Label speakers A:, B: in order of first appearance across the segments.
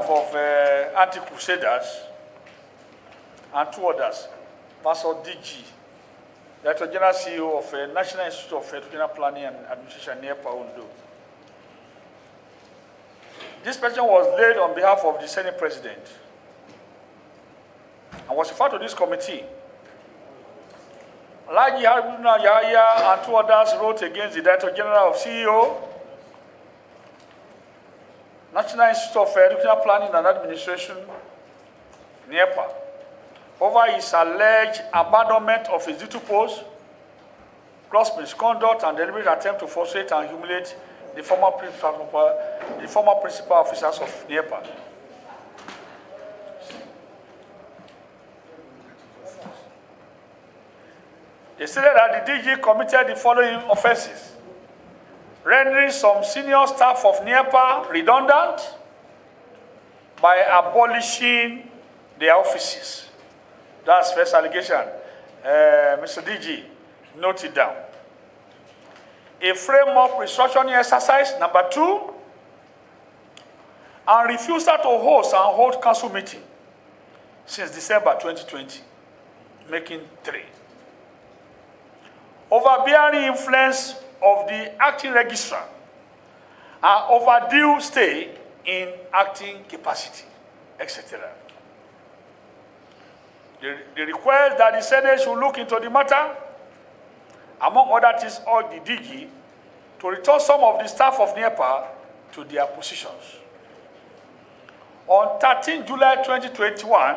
A: behalf of anti-crusaders and two others, Pastor DG, Director General CEO of National Institute of Educational Planning and Administration, NIEPA, Ondo. This petition was laid on behalf of the Senate President and was referred to this committee. Alhaji Haruna, Yahaya and two others wrote against the Director General of CEO, National Institute of Educational Planning and Administration, NIEPA, over his alleged abandonment of his duty post, gross misconduct, and deliberate attempt to frustrate and humiliate the former principal officers of NIEPA. They stated that the DG committed the following offenses: rendering some senior staff of NIEPA redundant by abolishing their offices. That's first allegation. Mr. DG, note it down. A framework restructuring exercise, number 2, and refusal to host and hold council meeting since December 2020, making 3. Overbearing influence of the acting registrar and overdue stay in acting capacity, etc. They request that the Senate should look into the matter, among other things, urge the DG to return some of the staff of NIEPA to their positions. On 13 July 2021,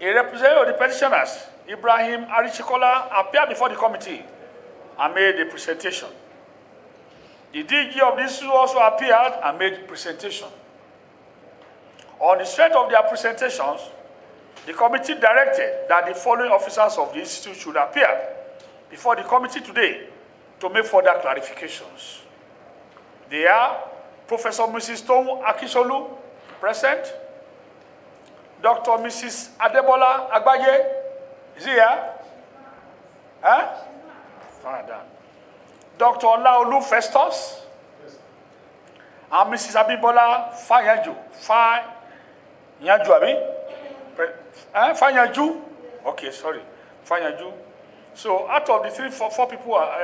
A: a representative of the petitioners, Ibrahim Arichikola, appeared before the committee and made a presentation. The DG of this issue also appeared and made a presentation. On the strength of their presentations, the committee directed that the following officers of the institute should appear before the committee today to make further clarifications. They are Professor Mrs. Tomu Akisolu, present. Dr. Mrs. Adebola Agbaye, is he here? Huh? Fine done. Dr. Olaolu Festus, and Mrs. Abibola Fanyaju. Fanyaju, Abi? Fanyaju? Okay, sorry. Fanyaju. So out of the four people are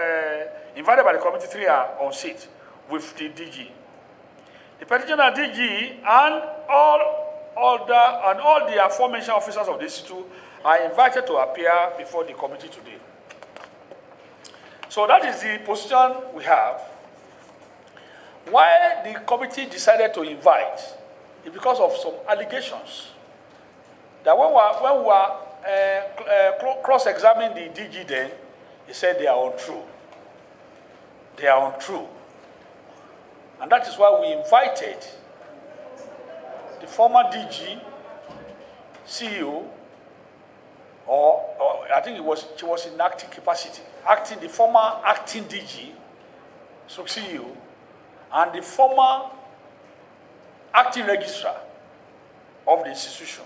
A: invited by the committee, 3 are on seat with the DG. The petitioner DG and all the aforementioned officers of the institute are invited to appear before the committee today. So that is the position we have. Why the committee decided to invite is because of some allegations that when we were cross-examining the DG then, he said they are untrue. They are untrue. And that is why we invited the former DG, CEO, or I think she was in acting capacity, the former acting DG, so CEO, and the former acting registrar of the institution.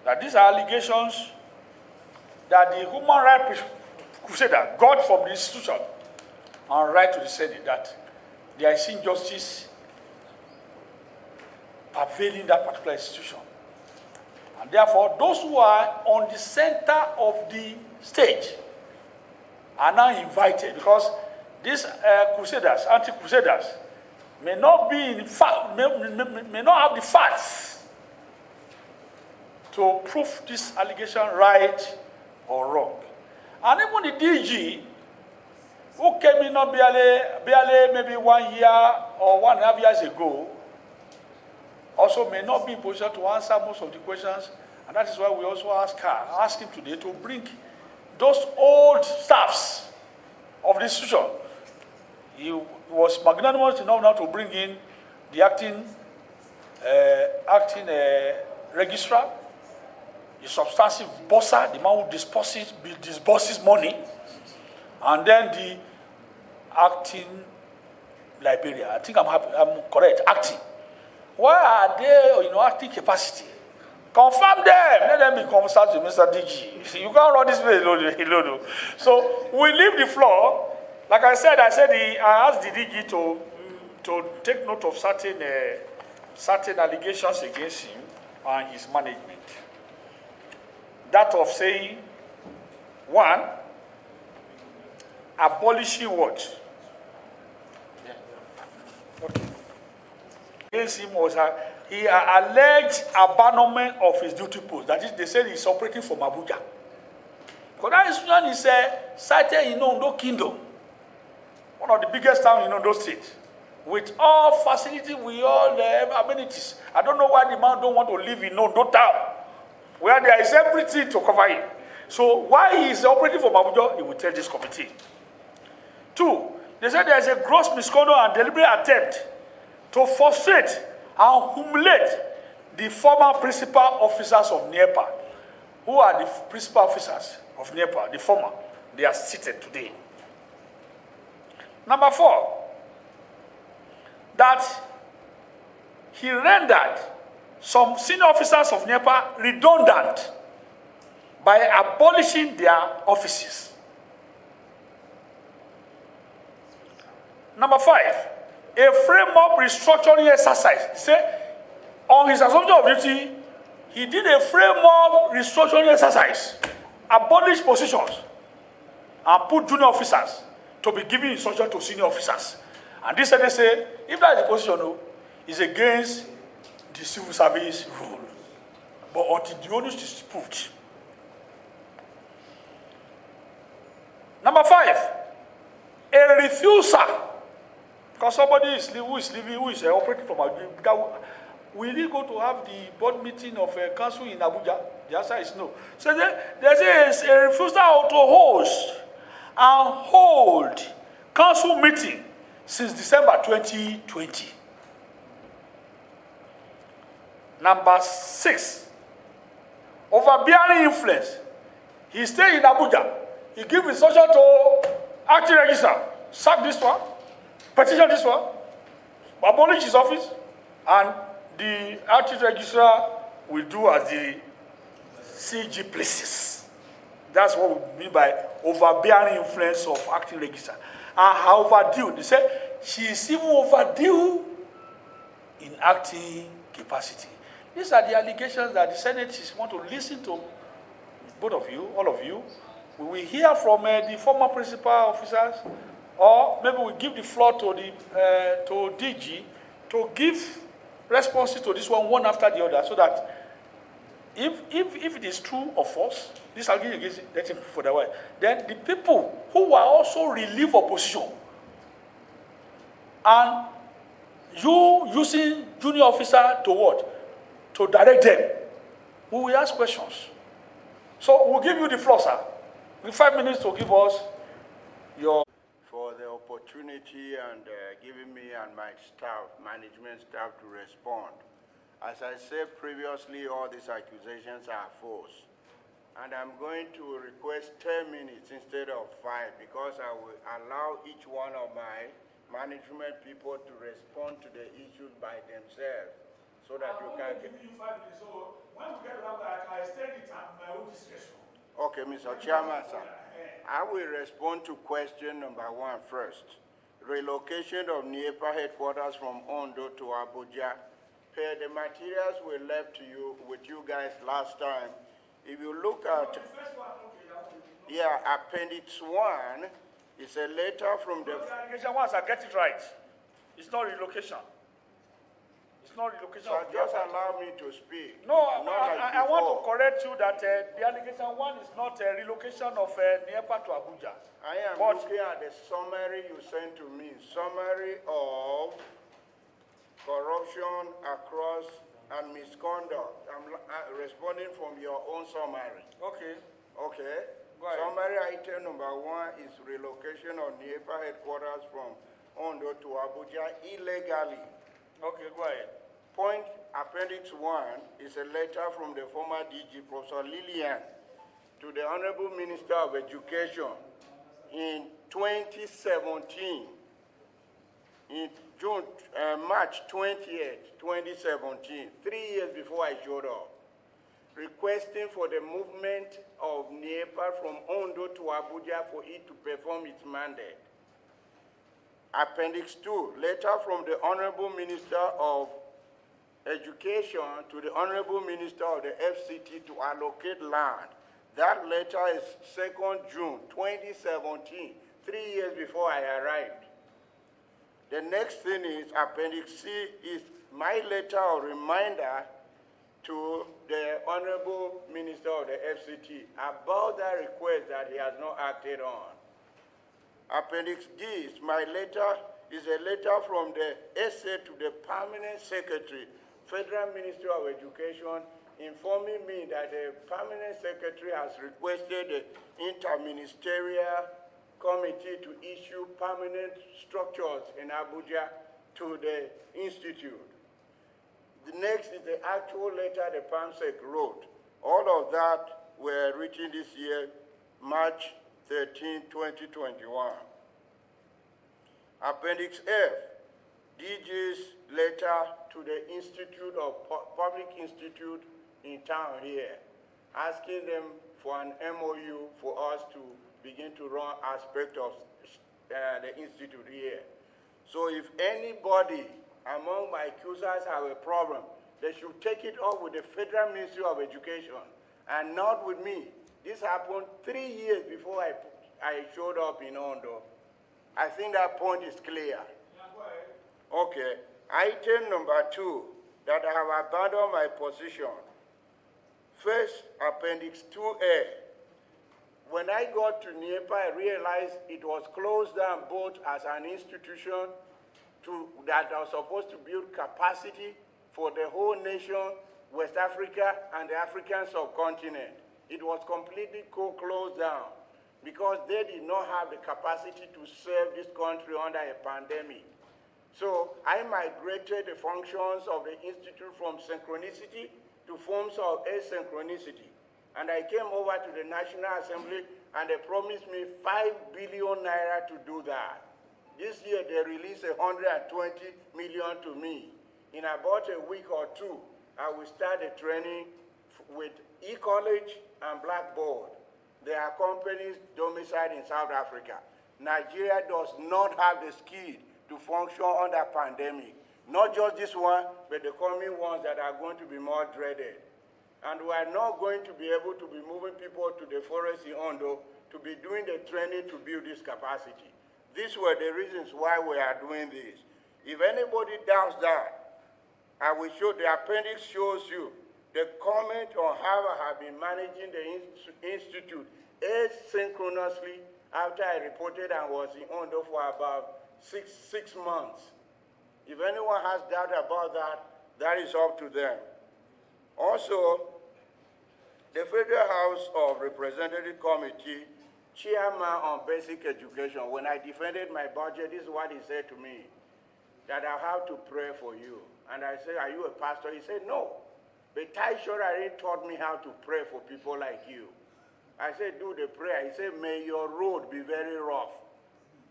A: That these are allegations that the human rights crusader got from the institution and right to the Senate that there is injustice prevailing that particular institution. And therefore, those who are on the center of the stage are now invited, because these crusaders, anti-crusaders, may not be in fact, may not have the facts to prove this allegation right or wrong. And even the DG, who came in not barely maybe 1 year or 1.5 years ago, also may not be in position to answer most of the questions, and that is why we also ask him today to bring those old staffs of the institution. He was magnanimous enough now to bring in the acting registrar, the substantive bosser, the man who disburses money, and then the acting librarian. I think I'm correct, acting. Why are they in acting capacity? Confirm them. Let them be conversant with Mr. DG. You can't run this place alone. So we leave the floor. Like I said, I asked the DG to take note of certain certain allegations against him and his management. That of saying, one, abolishing what? Okay. Against him was he alleged abandonment of his duty post. That is, they said he's operating from Abuja. Because that institution is cited in Ondo Kingdom, one of the biggest towns in Ondo State, with all facilities, with all the amenities. I don't know why the man don't want to live in Ondo town, where there is everything to cover him. So why he is operating from Abuja, he will tell this committee. Two, they said there is a gross misconduct and deliberate attempt to frustrate and humiliate the former principal officers of NIEPA. Who are the principal officers of NIEPA? The former. They are seated today. Number four, that he rendered some senior officers of NIEPA redundant by abolishing their offices. Number five, a framework restructuring exercise. Say, on his assumption of duty, he did a framework restructuring exercise, abolished positions, and put junior officers to be giving instruction to senior officers. And this they say, if that is the position, it's against the civil service rule. But until the onus is proved. Number five, a refusal. Because somebody who is operating from Abuja, will he go to have the board meeting of a council in Abuja? The answer is no. So there's a refusal to host and hold council meeting since December 2020. Number six, overbearing influence. He stayed in Abuja. He gave instruction to acting register, sack this one, petition this one, abolish his office, and the acting registrar will do as the CG places. That's what we mean by overbearing influence of acting registrar. And how overdue? They say she is even overdue in acting capacity. These are the allegations that the Senate want to listen to. Both of you, all of you. We will hear from the former principal officers, or maybe we give the floor to the to DG to give responses to this one after the other, so that if it is true or false, this argument against let him for the while. Then the people who are also relief opposition, and you using junior officer to what? To direct them. We will ask questions. So we'll give you the floor, sir. With 5 minutes to give us your...
B: For the opportunity and giving me and my staff, management staff, to respond. As I said previously, all these accusations are false. And I'm going to request 10 minutes instead of 5, because I will allow each one of my management people to respond to the issues by themselves, so that you can get...
A: Give you 5 minutes, so when we get around, I extend it at my own discretion.
B: Okay, Mr. Chairman, sir. I will respond to question number 1 first. Relocation of NIEPA headquarters from Ondo to Abuja. Per the materials we left to you with you guys last time, if you look at... Yeah, Appendix 1 is a letter from the...
A: Relocation once I get it right. It's not relocation. It's not relocation.
B: So just allow me to speak.
A: No, I want to correct you that the allegation 1 is not a relocation of NIEPA to Abuja.
B: I am looking at the summary you sent to me. Summary of corruption across and misconduct. I'm responding from your own summary.
A: Okay.
B: Okay. Summary item number 1 is relocation of NIEPA headquarters from Ondo to Abuja illegally.
A: Okay, go ahead.
B: Point Appendix 1 is a letter from the former DG, Professor Lillian, to the Honorable Minister of Education in 2017, in March 20th, 2017, 3 years before I showed up, requesting for the movement of NIEPA from Ondo to Abuja for it to perform its mandate. Appendix 2, letter from the Honorable Minister of Education to the Honorable Minister of the FCT to allocate land. That letter is 2nd June 2017, 3 years before I arrived. The next thing is Appendix C is my letter of reminder to the Honorable Minister of the FCT about that request that he has not acted on. Appendix D is my letter, is a letter from the SA to the Permanent Secretary, Federal Ministry of Education, informing me that the Permanent Secretary has requested the Interministerial Committee to issue permanent structures in Abuja to the Institute. The next is the actual letter the PAMSEC wrote. All of that were written this year, March 13, 2021. Appendix F, DG's letter to the Institute of Public Institute in town here, asking them for an MOU for us to begin to run aspect of the institute here. So if anybody among my accusers have a problem, they should take it up with the Federal Ministry of Education and not with me. This happened 3 years before I showed up in Ondo. I think that point is clear. Okay. Item number 2, that I have abandoned my position. First, Appendix 2A. When I got to NIEPA, I realized it was closed down both as an institution that was supposed to build capacity for the whole nation, West Africa, and the African subcontinent. It was completely closed down because they did not have the capacity to serve this country under a pandemic. So I migrated the functions of the institute from synchronicity to forms of asynchronicity. And I came over to the National Assembly and they promised me 5 billion naira to do that. This year they released 120 million to me. In about a week or two, I will start a training with E-College and Blackboard. They are companies domiciled in South Africa. Nigeria does not have the skill to function under pandemic. Not just this one, but the coming ones that are going to be more dreaded. And we are not going to be able to be moving people to the forest in Ondo to be doing the training to build this capacity. These were the reasons why we are doing this. If anybody doubts that, I will show, the appendix shows you the comment on how I have been managing the institute asynchronously after I reported and was in Ondo for about six months. If anyone has doubt about that, that is up to them. Also, the Federal House of Representative Committee, Chairman on Basic Education, when I defended my budget, this is what he said to me, that I have to pray for you. And I said, are you a pastor? He said, no. But Tai Shorari taught me how to pray for people like you. I said, do the prayer. He said, may your road be very rough.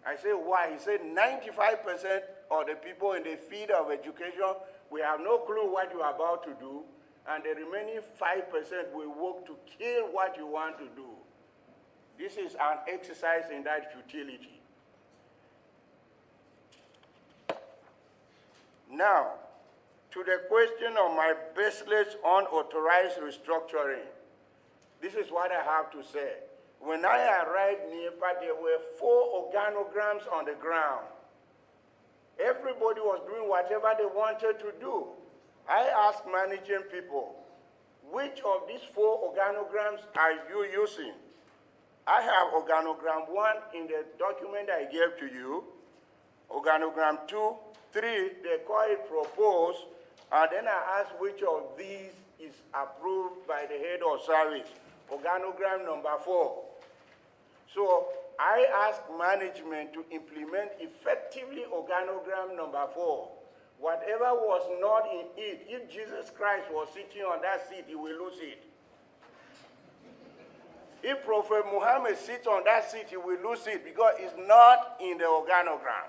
B: I said, why? He said, 95% of the people in the field of education, we have no clue what you are about to do, and the remaining 5% will work to kill what you want to do. This is an exercise in that futility. Now, to the question of my baseless unauthorized restructuring, this is what I have to say. When I arrived in NIEPA, there were 4 organograms on the ground. Everybody was doing whatever they wanted to do. I asked managing people, which of these 4 organograms are you using? I have organogram 1 in the document I gave to you, organogram 2, 3, they call it proposed, and then I asked which of these is approved by the head of service, organogram number 4. So I asked management to implement effectively organogram number 4. Whatever was not in it, if Jesus Christ was sitting on that seat, he will lose it. If Prophet Muhammad sits on that seat, he will lose it because it's not in the organogram.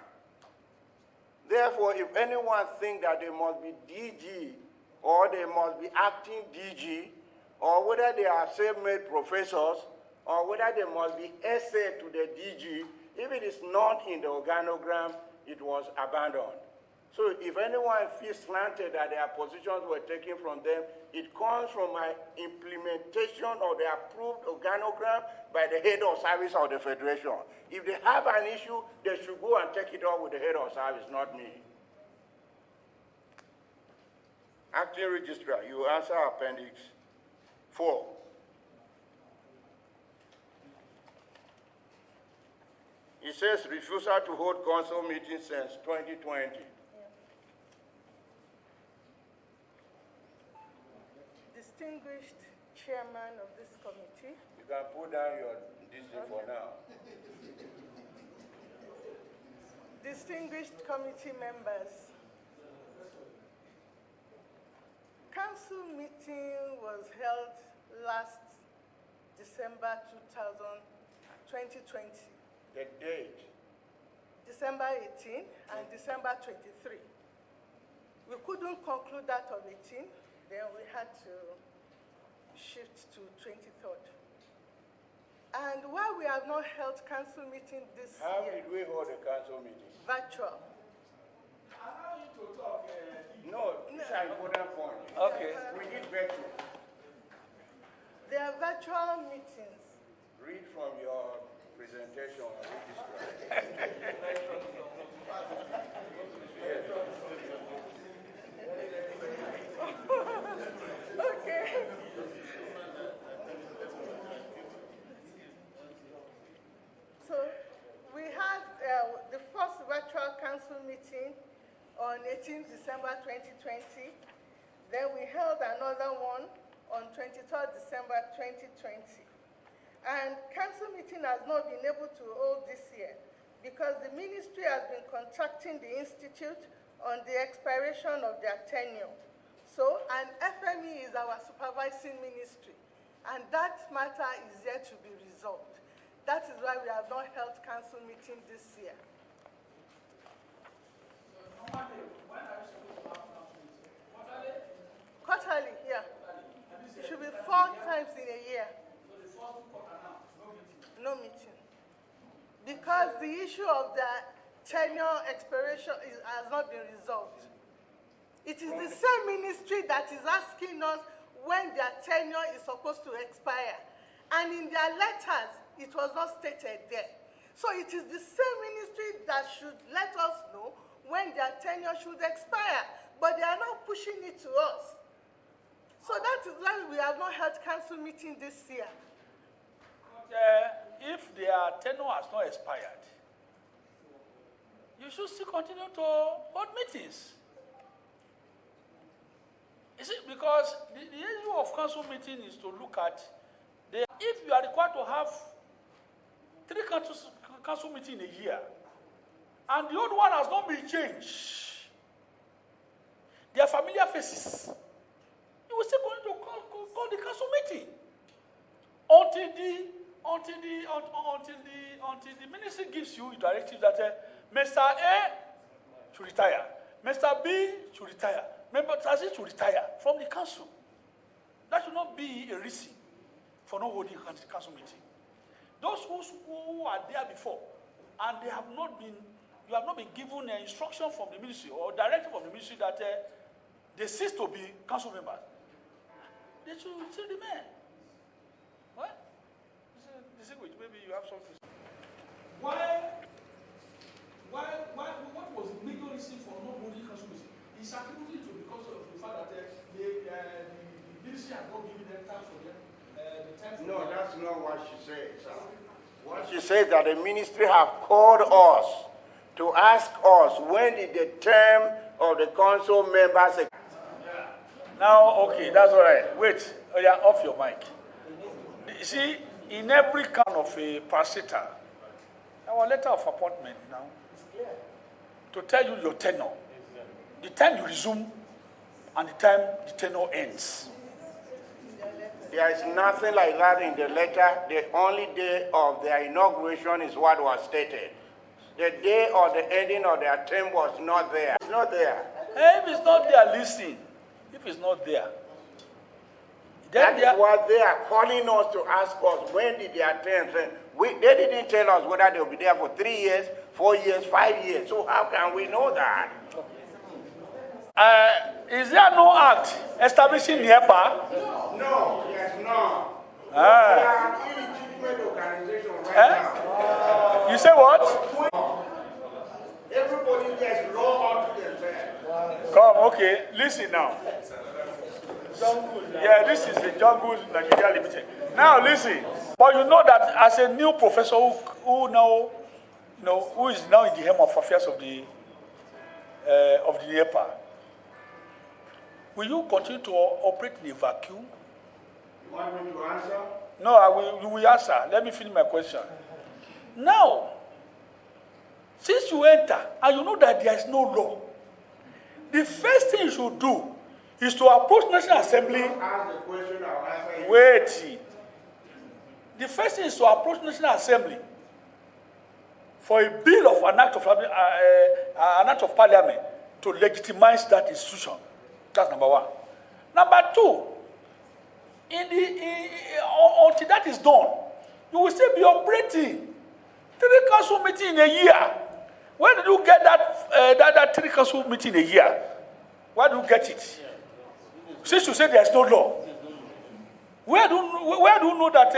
B: Therefore, if anyone thinks that they must be DG or they must be acting DG, or whether they are self-made professors, or whether they must be SA to the DG, if it is not in the organogram, it was abandoned. So if anyone feels slanted that their positions were taken from them, it comes from my implementation of the approved organogram by the head of service of the Federation. If they have an issue, they should go and take it up with the head of service, not me. Acting Registrar, you answer Appendix 4. It says refusal to hold council meetings since 2020.
C: Distinguished chairman of this committee.
B: You can put down your decision for now.
C: Distinguished committee members. Council meeting was held last December 2020.
B: The date?
C: December 18 and December 23. We couldn't conclude that of 18, then we had to shift to 23rd. And why we have not held council meeting this
B: How
C: year?
B: did we hold a council meeting?
C: Virtual.
A: Allow you to talk.
B: No, these are important points.
A: Okay.
B: We did virtual.
C: There are virtual meetings.
B: Read from your presentation.
C: Okay. So we had the first virtual council meeting on 18 December 2020. Then we held another one on 23rd December 2020. And council meeting has not been able to hold this year because the ministry has been contacting the institute on the expiration of their tenure. So, and FME is our supervising ministry, and that matter is yet to be resolved. That is why we have not held council meeting this year.
A: Normally, when are you supposed to have council meeting? Quarterly?
C: Quarterly, yeah. It should be 4 times in a year.
A: So the first quarter now, no meeting.
C: No meeting. Because the issue of the tenure expiration has not been resolved. It is the same ministry that is asking us when their tenure is supposed to expire. And in their letters, it was not stated there. So it is the same ministry that should let us know when their tenure should expire. But they are not pushing it to us. So that is why we have not held council meeting this year.
A: But if their tenure has not expired, you should still continue to hold meetings. You see, because the issue of council meeting is to look at if you are required to have 3 council meetings in a year, and the old one has not been changed, they are familiar faces. You will still going to call the council meeting until the ministry gives you a directive that Mr. A should retire, Mr. B should retire, Member Tazi should retire from the council. That should not be a reason for not holding a council meeting. Those who are there before and they have not been, you have not been given an instruction from the ministry or directive from the ministry that they cease to be council members, they should still remain. What? Distinguished, maybe you have something. What was the major reason for not holding council meeting? It's attributed to because of the fact that the ministry had not given them time for them.
B: No, that's not what she said. What she said that the ministry have called us to ask us when did the term of the council members.
A: Yeah. Now, okay, that's all right. Wait, yeah, off your mic. You see, in every kind of a parastatal, our letter of appointment now to tell you your tenure, the time you resume, and the time the tenure ends.
B: There is nothing like that in the letter. The only day of their inauguration is what was stated. The day of the ending of their term was not there. It's not there.
A: If it's not there, listen. If it's not there, then
B: that is what they are calling us to ask us when did their terms end. They didn't tell us whether they'll be there for 3 years, 4 years, 5 years. So how can we know that?
A: Is there no act establishing NIEPA?
B: No, yes, no. We
A: Ah.
B: are an illegitimate organization right now.
A: You say what?
B: Everybody gets law unto themselves.
A: Come, okay. Listen now. Yeah, this is the Jungle Nigeria Limited. Now listen. But you know that as a new professor who now, who is now in the helm of affairs of the NIEPA, will you continue to operate in a vacuum?
B: You want me to answer?
A: No, I will. You will answer. Let me finish my question. Now, since you enter and you know that there is no law, the first thing you should do is to approach National Assembly.
B: Ask the question, I'll answer you.
A: Wait. The first thing is to approach National Assembly for a bill of an act of parliament to legitimize that institution. That's number one. Number two, until that is done, you will still be operating 3 council meetings in a year. Where did you get that 3 council meetings in a year? Where do you get it? Since you say there is no law, where do you know that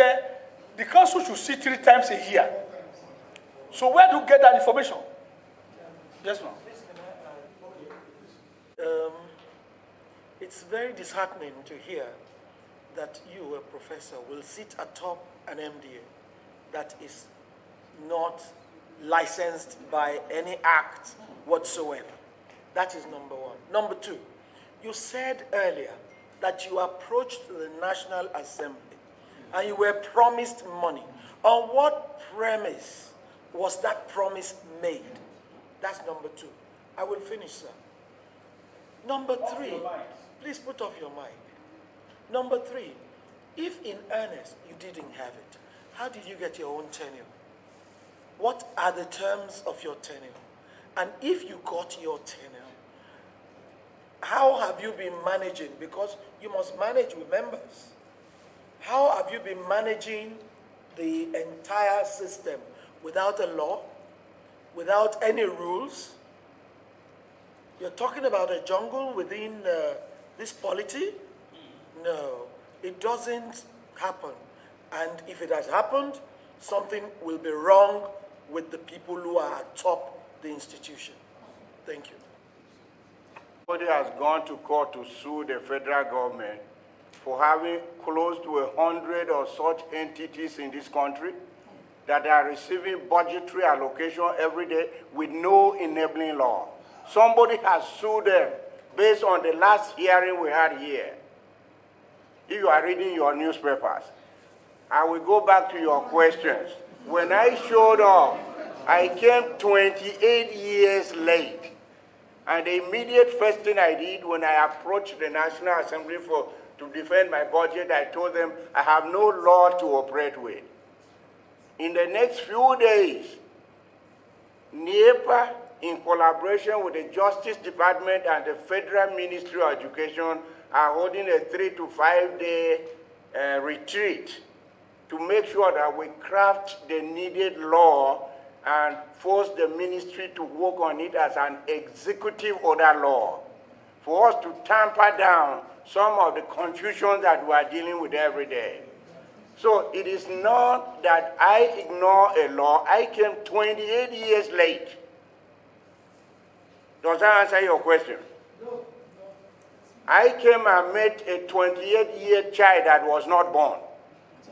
A: the council should sit 3 times a year? So where do you get that information? Yes, ma'am.
D: It's very disheartening to hear that you, a professor, will sit atop an MDA that is not licensed by any act whatsoever. That is number one. Number two, you said earlier that you approached the National Assembly and you were promised money. On what premise was that promise made? That's number two. I will finish, sir. Number three, please put off your mic. Number three, if in earnest you didn't have it, how did you get your own tenure? What are the terms of your tenure? And if you got your tenure, how have you been managing? Because you must manage with members. How have you been managing the entire system without a law, without any rules? You're talking about a jungle within this polity? No, it doesn't happen. And if it has happened, something will be wrong with the people who are atop the institution. Thank you.
B: Somebody has gone to court to sue the federal government for having close to 100 or such entities in this country that are receiving budgetary allocation every day with no enabling law. Somebody has sued them based on the last hearing we had here. If you are reading your newspapers, I will go back to your questions. When I showed up, I came 28 years late. And the immediate first thing I did when I approached the National Assembly to defend my budget, I told them I have no law to operate with. In the next few days, NIEPA, in collaboration with the Justice Department and the Federal Ministry of Education, are holding a 3 to 5 day retreat to make sure that we craft the needed law and force the ministry to work on it as an executive order law for us to tamper down some of the confusion that we are dealing with every day. So it is not that I ignore a law. I came 28 years late. Does that answer your question? No. I came and met a 28-year child that was not born.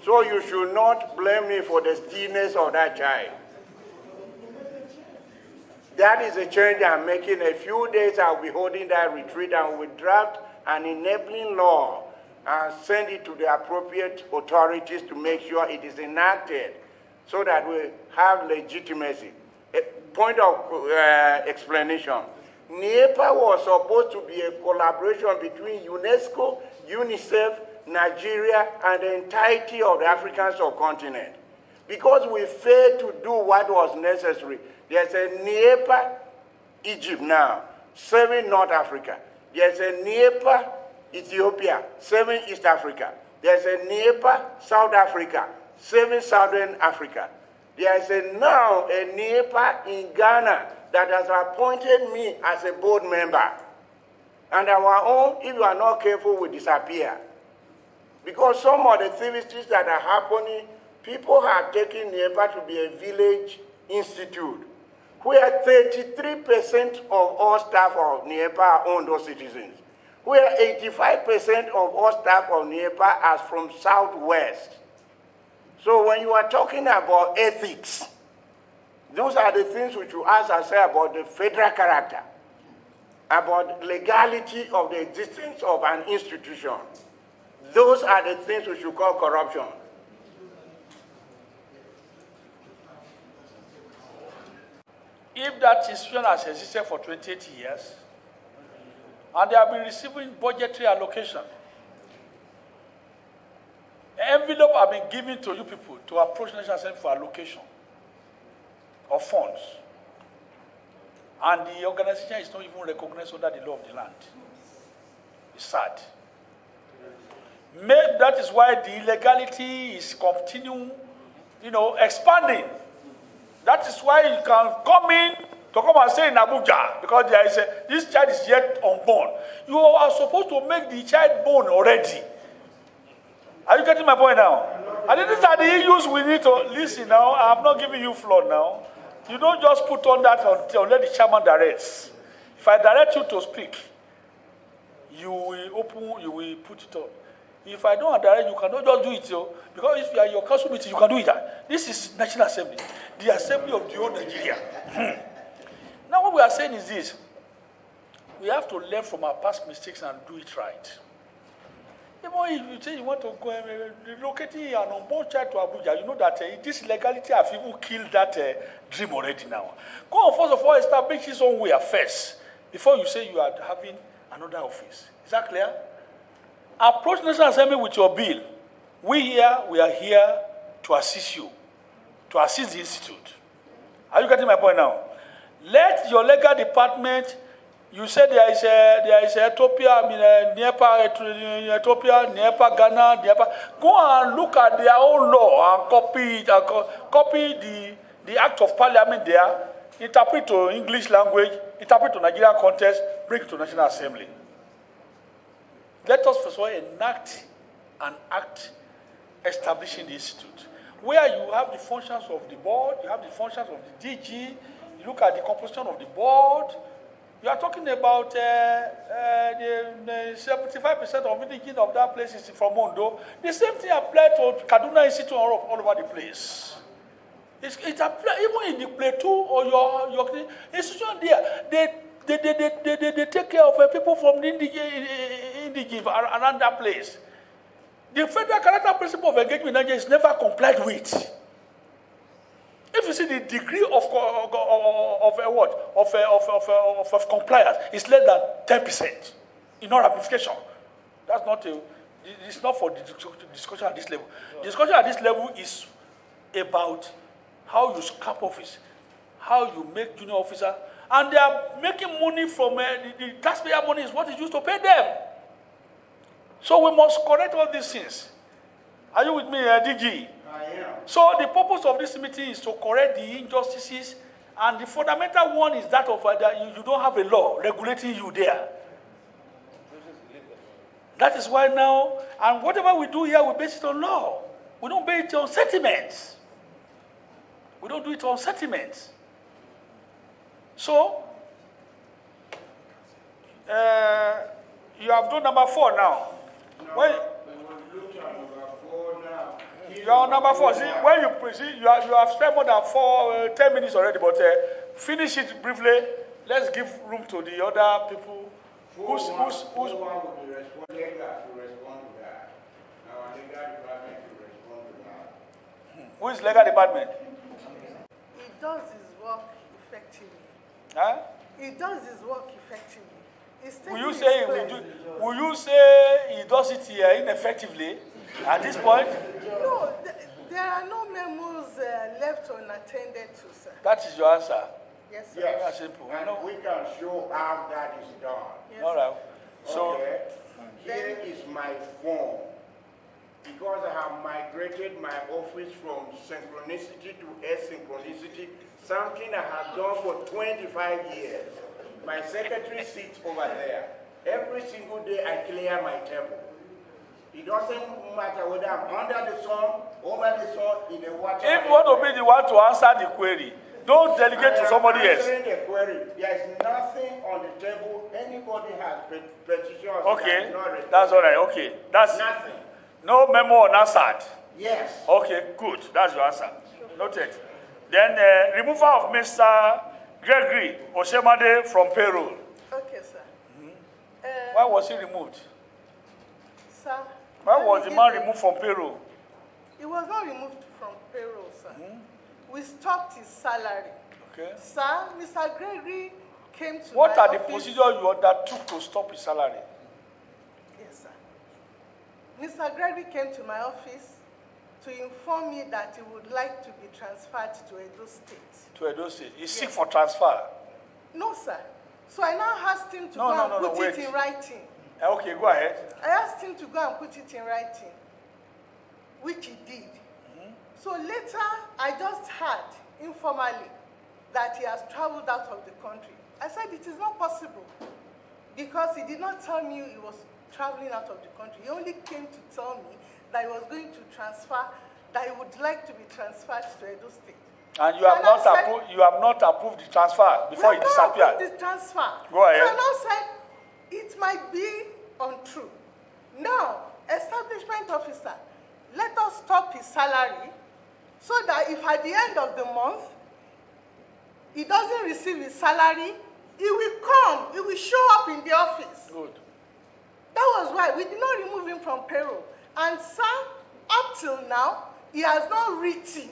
B: So you should not blame me for the stillness of that child. That is a change I'm making. A few days I'll be holding that retreat and we'll draft an enabling law and send it to the appropriate authorities to make sure it is enacted so that we have legitimacy. A point of explanation. NIEPA was supposed to be a collaboration between UNESCO, UNICEF, Nigeria, and the entirety of the African subcontinent. Because we failed to do what was necessary, there's a NIEPA Egypt now, serving North Africa. There's a NIEPA Ethiopia, serving East Africa. There's a NIEPA South Africa, serving Southern Africa. There's now a NIEPA in Ghana that has appointed me as a board member. And our own, if you are not careful, will disappear. Because some of the activities that are happening, people have taken NIEPA to be a village institute, where 33% of all staff of NIEPA are Ondo citizens, where 85% of all staff of NIEPA are from Southwest. So when you are talking about ethics, those are the things which you ask ourselves about the federal character, about legality of the existence of an institution. Those are the things we should call corruption.
A: If that institution has existed for 28 years, and they have been receiving budgetary allocation, envelope have been given to you people to approach National Assembly for allocation of funds, and the organization is not even recognized under the law of the land. It's sad. Maybe that is why the illegality is continuing, expanding. That is why you can come in to come and say in Abuja, because there is this child is yet unborn. You are supposed to make the child born already. Are you getting my point now? And these are the issues we need to listen now. I'm not giving you floor now. You don't just put on that until let the chairman directs. If I direct you to speak, you will put it on. If I don't direct, you cannot just do it, because if you are in your council meeting, you can do it. This is National Assembly, the assembly of the whole Nigeria. Now what we are saying is this: we have to learn from our past mistakes and do it right. Even if you say you want to go relocating an unborn child to Abuja, you know that this legality have even killed that dream already now. Go on, first of all, establish his own way first before you say you are having another office. Is that clear? Approach National Assembly with your bill. We are here to assist you, to assist the institute. Are you getting my point now? Let your legal department, you said there is Ethiopia, NIEPA, Ethiopia, NIEPA, Ghana, NIEPA. Go and look at their own law and copy the Act of Parliament there, interpret to English language, interpret to Nigerian context, bring it to National Assembly. Let us first of all enact an act establishing the institute, where you have the functions of the board, you have the functions of the DG, you look at the composition of the board. You are talking about the 75% of indigenous of that place is from Ondo. The same thing applies to Kaduna Institute all over the place. It applies even in the plateau or your institution there. They take care of people from the indigenous around that place. The federal character principle of engagement in Nigeria is never complied with. If you see the degree of compliance is less than 10% in all ramification. That's not it's not for the discussion at this level. The discussion at this level is about how you scrap office, how you make junior officer, and they are making money from the taxpayer money is what is used to pay them. So we must correct all these things. Are you with me, DG?
B: I am.
A: So the purpose of this meeting is to correct the injustices, and the fundamental one is that of that you don't have a law regulating you there. That is why now, and whatever we do here, we base it on law. We don't base it on sentiments. We don't do it on sentiments. So, you have done number 4 now. You are on number 4. See, when you proceed, you have spent more than 10 minutes already, but finish it briefly. Let's give room to the other people. Who's
B: one will be respond to that. Our legal department will respond to that.
A: Who is legal department?
C: He does his work effectively.
A: Huh?
C: He does his work effectively.
A: Will you say he does it ineffectively at this point?
C: No, there are no memos left unattended to, sir.
A: That is your answer.
C: Yes, sir.
B: Yes,
A: That's simple.
B: and we can show how that is done.
C: Yes,
A: All right. So,
B: Okay. Here is my form. Because I have migrated my office from synchronicity to asynchronicity, something I have done for 25 years. My secretary sits over there. every single day I clear my table. It doesn't matter whether I'm under the sun, over the sun, in the water.
A: If you want to be the one to answer the query, don't delegate to somebody else.
B: Answering the query, there is nothing on the table. Anybody has petitions.
A: Okay, that's all right. Okay, that's
B: nothing.
A: No memo unanswered.
B: Yes.
A: Okay, good. That's your answer. Noted. Then removal of Mr. Gregory Oshemade from payroll.
C: Okay, sir.
A: Why was he removed?
C: Sir.
A: Why was the man removed from payroll?
C: He was not removed from payroll, sir. We stopped his salary.
A: Okay.
C: Sir, Mr. Gregory came to
A: What
C: my
A: are the
C: office.
A: procedures you undertook to stop his salary?
C: Yes, sir. Mr. Gregory came to my office to inform me that he would like to be transferred to Edo State.
A: To Edo State. He's sick for transfer.
C: No, sir. So I now asked him to go and put it in writing.
A: Okay, go ahead.
C: I asked him to go and put it in writing, which he did. So later, I just heard informally that he has traveled out of the country. I said it is not possible because he did not tell me he was traveling out of the country. He only came to tell me that he was going to transfer, that he would like to be transferred to Edo State.
A: And you have not approved the transfer before he disappeared.
C: The transfer.
A: Go ahead.
C: And I said it might be untrue. Now, establishment officer, let us stop his salary so that if at the end of the month he doesn't receive his salary, he will come, he will show up in the office.
A: Good.
C: That was why we did not remove him from payroll. And sir, up till now, he has not written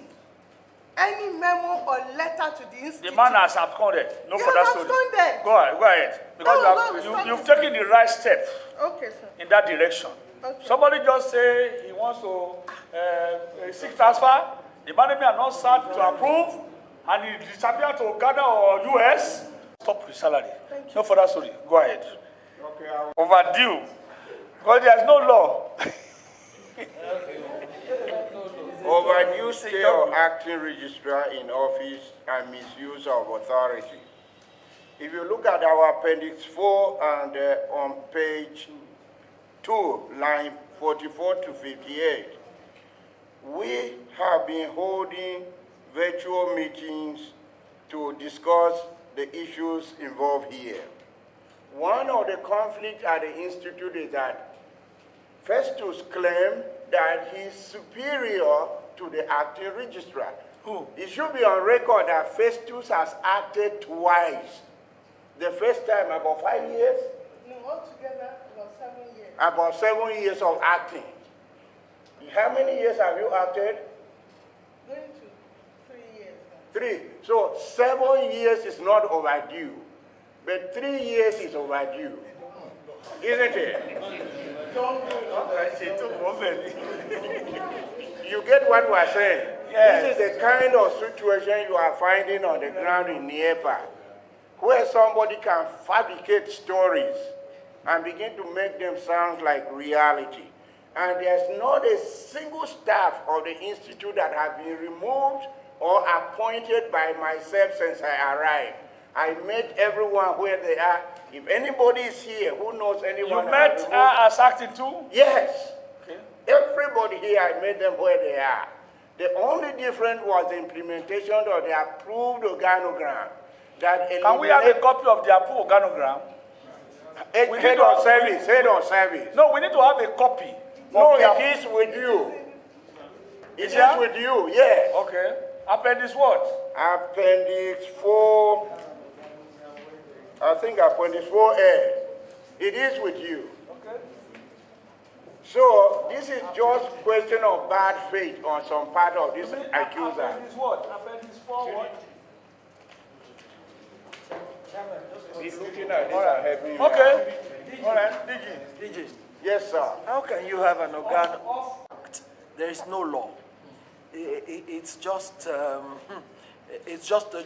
C: any memo or letter to the institute.
A: The man has absconded. No
C: He
A: further
C: has
A: story.
C: absconded.
A: Go ahead. Because you've taken the right step
C: Okay, sir.
A: in that direction.
C: Okay.
A: Somebody just say he wants to seek transfer. The management are not start to approve, and he disappeared to Ghana or US. Stop his salary. No further story. Go ahead.
B: Okay,
A: Overdue. Because there is no law.
B: overdue stay of acting registrar in office and misuse of authority. If you look at our appendix 4 and on page 2, line 44 to 58, we have been holding virtual meetings to discuss the issues involved here. One of the conflicts at the institute is that Festus claimed that he's superior to the acting registrar.
A: Who?
B: It should be on record that Festus has acted twice. The first time about 5 years?
C: No, altogether about 7 years.
B: About 7 years of acting. How many years have you acted?
C: Going to 3 years now.
B: 3. So 7 years is not overdue, but 3 years is overdue. Isn't it? You get what we're saying?
A: Yes.
B: This is the kind of situation you are finding on the ground in NIEPA, where somebody can fabricate stories and begin to make them sound like reality. And there's not a single staff of the institute that has been removed or appointed by myself since I arrived. I met everyone where they are. If anybody is here who knows anyone,
A: You met her as acting too?
B: Yes.
A: Okay.
B: Everybody here, I met them where they are. The only difference was the implementation of the approved organogram.
A: Can we have a copy of the approved organogram?
B: Head of service.
A: No, we need to have a copy.
B: No, it is with you. It is with you, yes.
A: Okay. Appendix what?
B: Appendix 4, I think appendix 4A. It is with you.
A: Okay.
B: So this is just question of bad faith on some part of this accuser.
A: Appendix what? Appendix 4 what?
B: He's looking at this and helping me out.
A: Okay. All right.
D: DG,
B: Yes, sir.
D: how can you have an organ act? There is no law. It's just a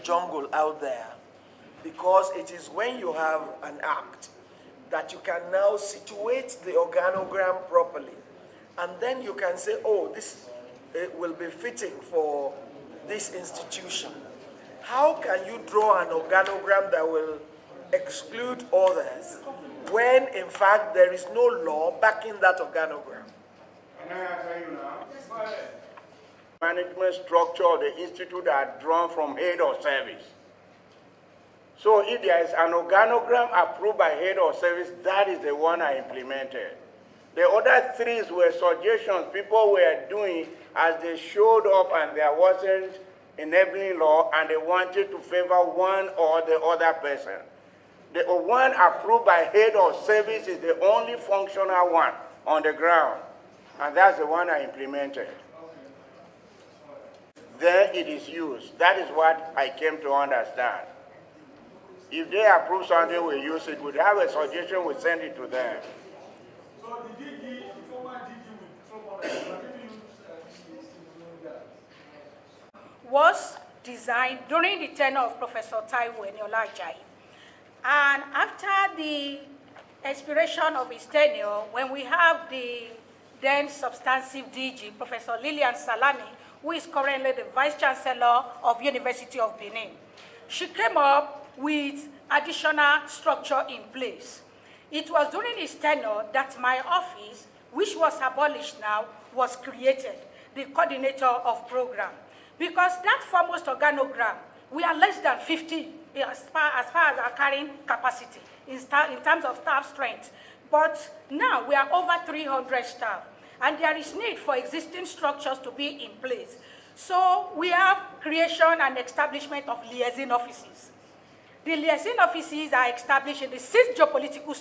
D: jungle out there, because it is when you have an act that you can now situate the organogram properly, and then you can say, oh, this will be fitting for this institution. How can you draw an organogram that will exclude others when in fact there is no law backing that organogram?
B: Can I answer you now? Management structure of the institute are drawn from head of service. So if there is an organogram approved by head of service, that is the one I implemented. The other three were suggestions people were doing as they showed up and there wasn't enabling law and they wanted to favor one or the other person. The one approved by head of service is the only functional one on the ground, and that's the one I implemented. Then it is used. That is what I came to understand. If they approve something, we use it. We have a suggestion, we send it to them.
A: So the DG, the former DG with
E: was designed during the tenure of Professor Taiwo and Alhaji. And after the expiration of his tenure, when we have the then substantive DG, Professor Lilian Salami, who is currently the Vice Chancellor of University of Benin, she came up with additional structure in place. It was during his tenure that my office, which was abolished now, was created, the coordinator of program. Because that foremost organogram, we are less than 50 as far as our carrying capacity in terms of staff strength. But now we are over 300 staff, and there is need for existing structures to be in place. So we have creation and establishment of liaison offices. The liaison offices are established in the 6 geopolitical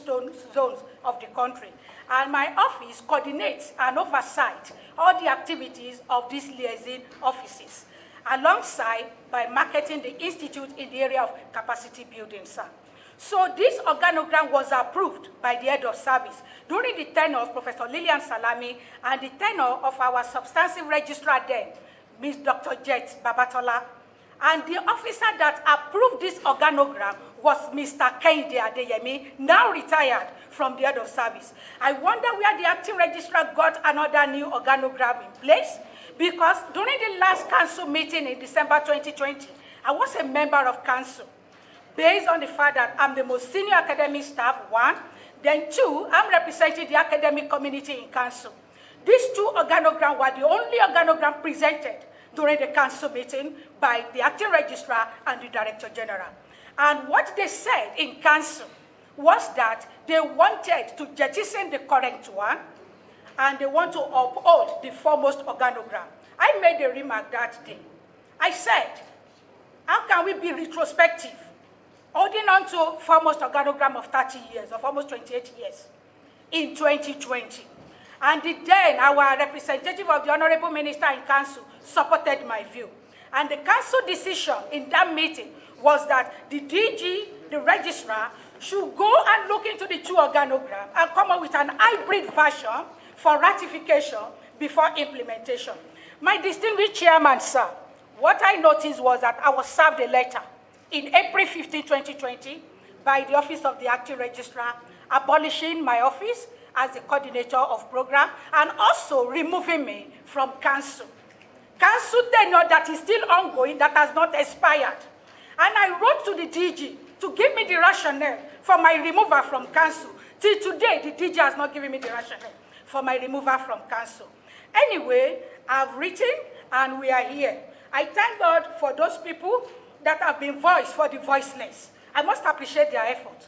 E: zones of the country, and my office coordinates and oversights all the activities of these liaison offices, alongside by marketing the institute in the area of capacity building, sir. So this organogram was approved by the head of service during the tenure of Professor Lilian Salami and the tenure of our substantive registrar then, Ms. Dr. Jet Babatola. And the officer that approved this organogram was Mr. Kehinde Adeyemi, now retired from the head of service. I wonder where the acting registrar got another new organogram in place, because during the last council meeting in December 2020, I was a member of council. Based on the fact that I'm the most senior academic staff, 1, then 2, I'm representing the academic community in council. These 2 organograms were the only organogram presented during the council meeting by the acting registrar and the director general. And what they said in council was that they wanted to jettison the current one, and they want to uphold the foremost organogram. I made a remark that day. I said, how can we be retrospective, holding on to foremost organogram of 30 years, of almost 28 years, in 2020? And then our representative of the Honorable Minister in Council supported my view. And the Council decision in that meeting was that the DG, the registrar, should go and look into the 2 organograms and come up with an hybrid version for ratification before implementation. My distinguished chairman, sir, what I noticed was that I was served a letter in April 15, 2020 by the Office of the Acting Registrar abolishing my office as the coordinator of program and also removing me from council. Council tenure that is still ongoing, that has not expired. And I wrote to the DG to give me the rationale for my removal from council. Till today, the DG has not given me the rationale for my removal from council. Anyway, I've written and we are here. I thank God for those people that have been voiced for the voiceless. I must appreciate their effort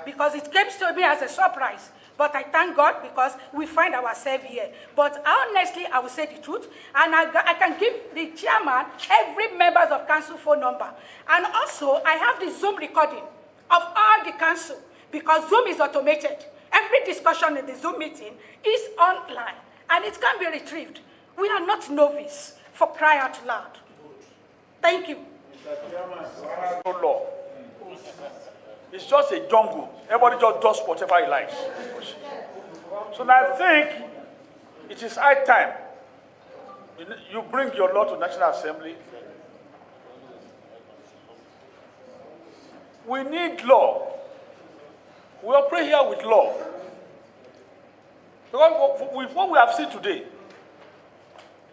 E: because it came to me as a surprise. But I thank God because we find ourselves here. But honestly, I will say the truth, and I can give the chairman every member of council phone number. And also, I have the Zoom recording of all the council because Zoom is automated. Every discussion in the Zoom meeting is online, and it can be retrieved. We are not novice, for cry out loud. Thank you.
A: Law. It's just a jungle. Everybody just does whatever he likes. So now I think it is high time you bring your law to National Assembly. We need law. We operate here with law. Because with what we have seen today,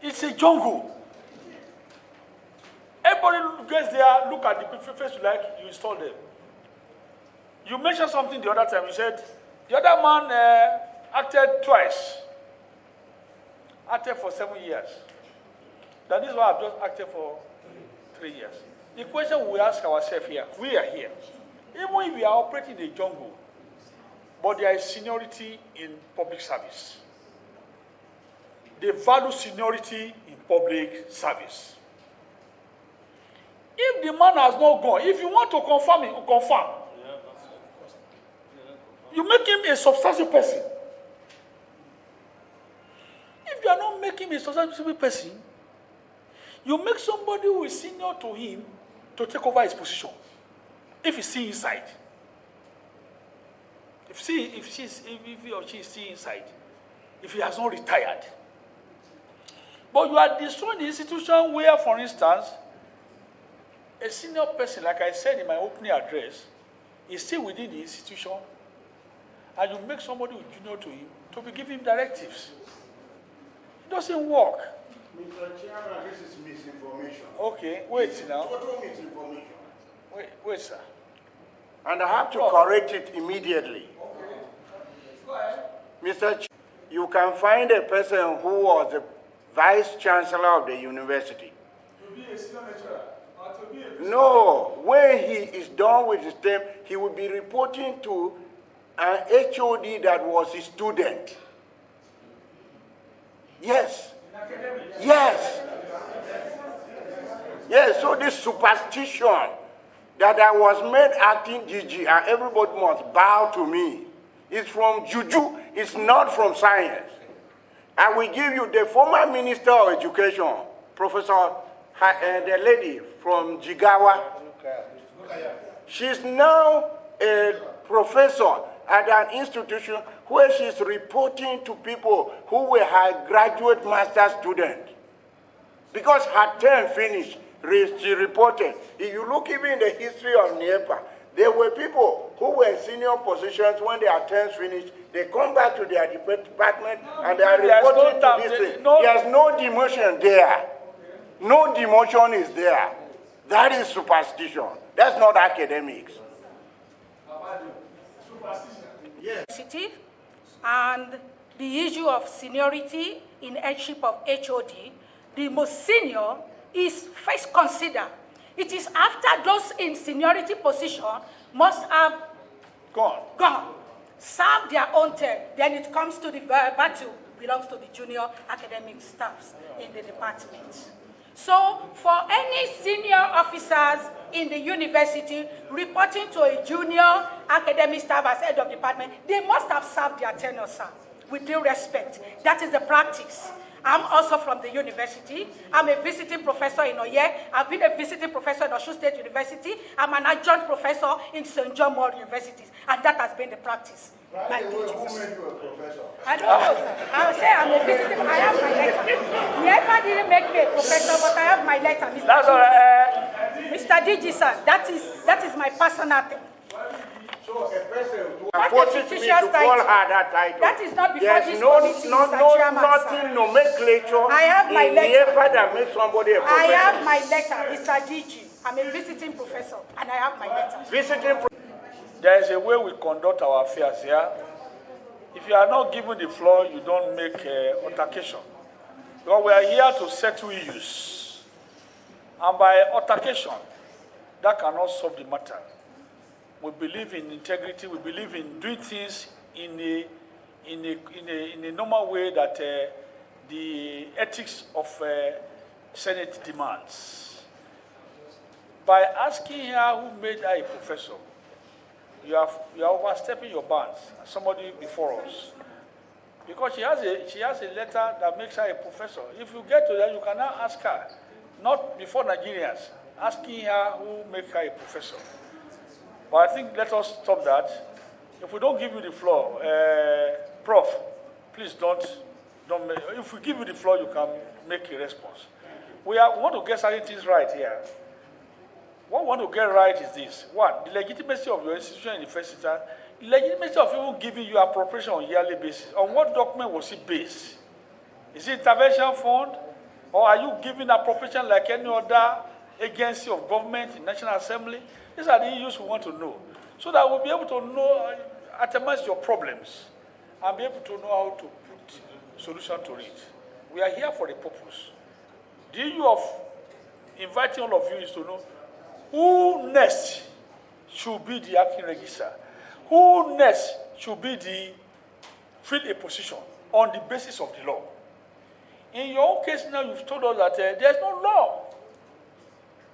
A: it's a jungle. Everybody gets there, look at the face you like, you install them. You mentioned something the other time. You said the other man acted twice. Acted for 7 years. That is why I've just acted for 3 years. The question we ask ourselves here, we are here. Even if we are operating in a jungle, but there is seniority in public service. They value seniority in public service. If the man has not gone, if you want to confirm him, confirm. You make him a substantial person. If you are not making him a substantial person, you make somebody who is senior to him to take over his position. If he's still inside. If he or she is still inside. If he has not retired. But you are destroying the institution where, for instance, a senior person, like I said in my opening address, is still within the institution, and you make somebody who is junior to him to be giving directives. It doesn't work.
B: Mr. Chairman, this is misinformation.
A: Okay, wait now.
B: Total misinformation.
A: Wait, sir.
B: And I have to correct it immediately.
A: Okay. Go ahead.
B: Mr. You can find a person who was the vice chancellor of the university.
A: To be a senior lecturer, or to be a...
B: No, when he is done with his term, he will be reporting to an HOD that was his student. Yes. Yes. Yes, so this superstition that I was made acting DG and everybody must bow to me is from juju, it's not from science. I will give you the former Minister of Education, Professor, the lady from Jigawa. She's now a professor at an institution where she's reporting to people who were her graduate master students. Because her term finished, she reported. If you look even in the history of NIEPA, there were people who were in senior positions when their terms finished. They come back to their department and they are reporting to this thing. There's no demotion there. No demotion is there. That is superstition. That's not academics.
E: Yes. And the issue of seniority in headship of HOD, the most senior is first considered. It is after those in seniority position must have gone, serve their own term. Then it comes to the battle, belongs to the junior academic staffs in the department. So for any senior officers in the university reporting to a junior academic staff as head of department, they must have served their tenure, sir, with due respect. That is the practice. I'm also from the university. I'm a visiting professor in Oye. I've been a visiting professor in Osun State University. I'm an adjunct professor in St. John Moore Universities. And that has been the practice.
B: Who made you a professor?
E: I don't know, sir. I'll say I'm a visiting. I have my letter. NIEPA didn't make me a professor, but I have my letter, Mr.
A: That's all right.
E: Mr. DG, sir. That is my personal thing.
B: So a person who forces me to call her that title.
E: That is not before
B: There's
E: this committee, Mr. Chairman,
B: nothing,
E: sir.
B: nomenclature
E: I have my
B: in
E: letter.
B: NIEPA that makes somebody a professor.
E: I have my letter, Mr. DG. I'm a visiting professor, and I have my letter.
A: There is a way we conduct our affairs here. If you are not given the floor, you don't make altercation. Because we are here to settle issues. And by altercation, that cannot solve the matter. We believe in integrity. We believe in doing things in a normal way that the ethics of Senate demands. By asking her who made her a professor, you are overstepping your bounds. Somebody before us, because she has a letter that makes her a professor. If you get to that, you can now ask her, not before Nigerians, asking her who made her a professor. But I think let us stop that. If we don't give you the floor, Prof, please don't make, if we give you the floor, you can make a response. We want to get certain things right here. What we want to get right is this. One, the legitimacy of your institution in the first instance, the legitimacy of even giving you appropriation on a yearly basis. On what document was it based? Is it intervention fund? Or are you giving appropriation like any other agency of government in National Assembly? These are the issues we want to know. so that we'll be able to know, itemize your problems, and be able to know how to put solution to it. We are here for a purpose. The issue of inviting all of you is to know who next should be the acting registrar, who next should be the fill a position on the basis of the law. In your own case now, you've told us that there's no law.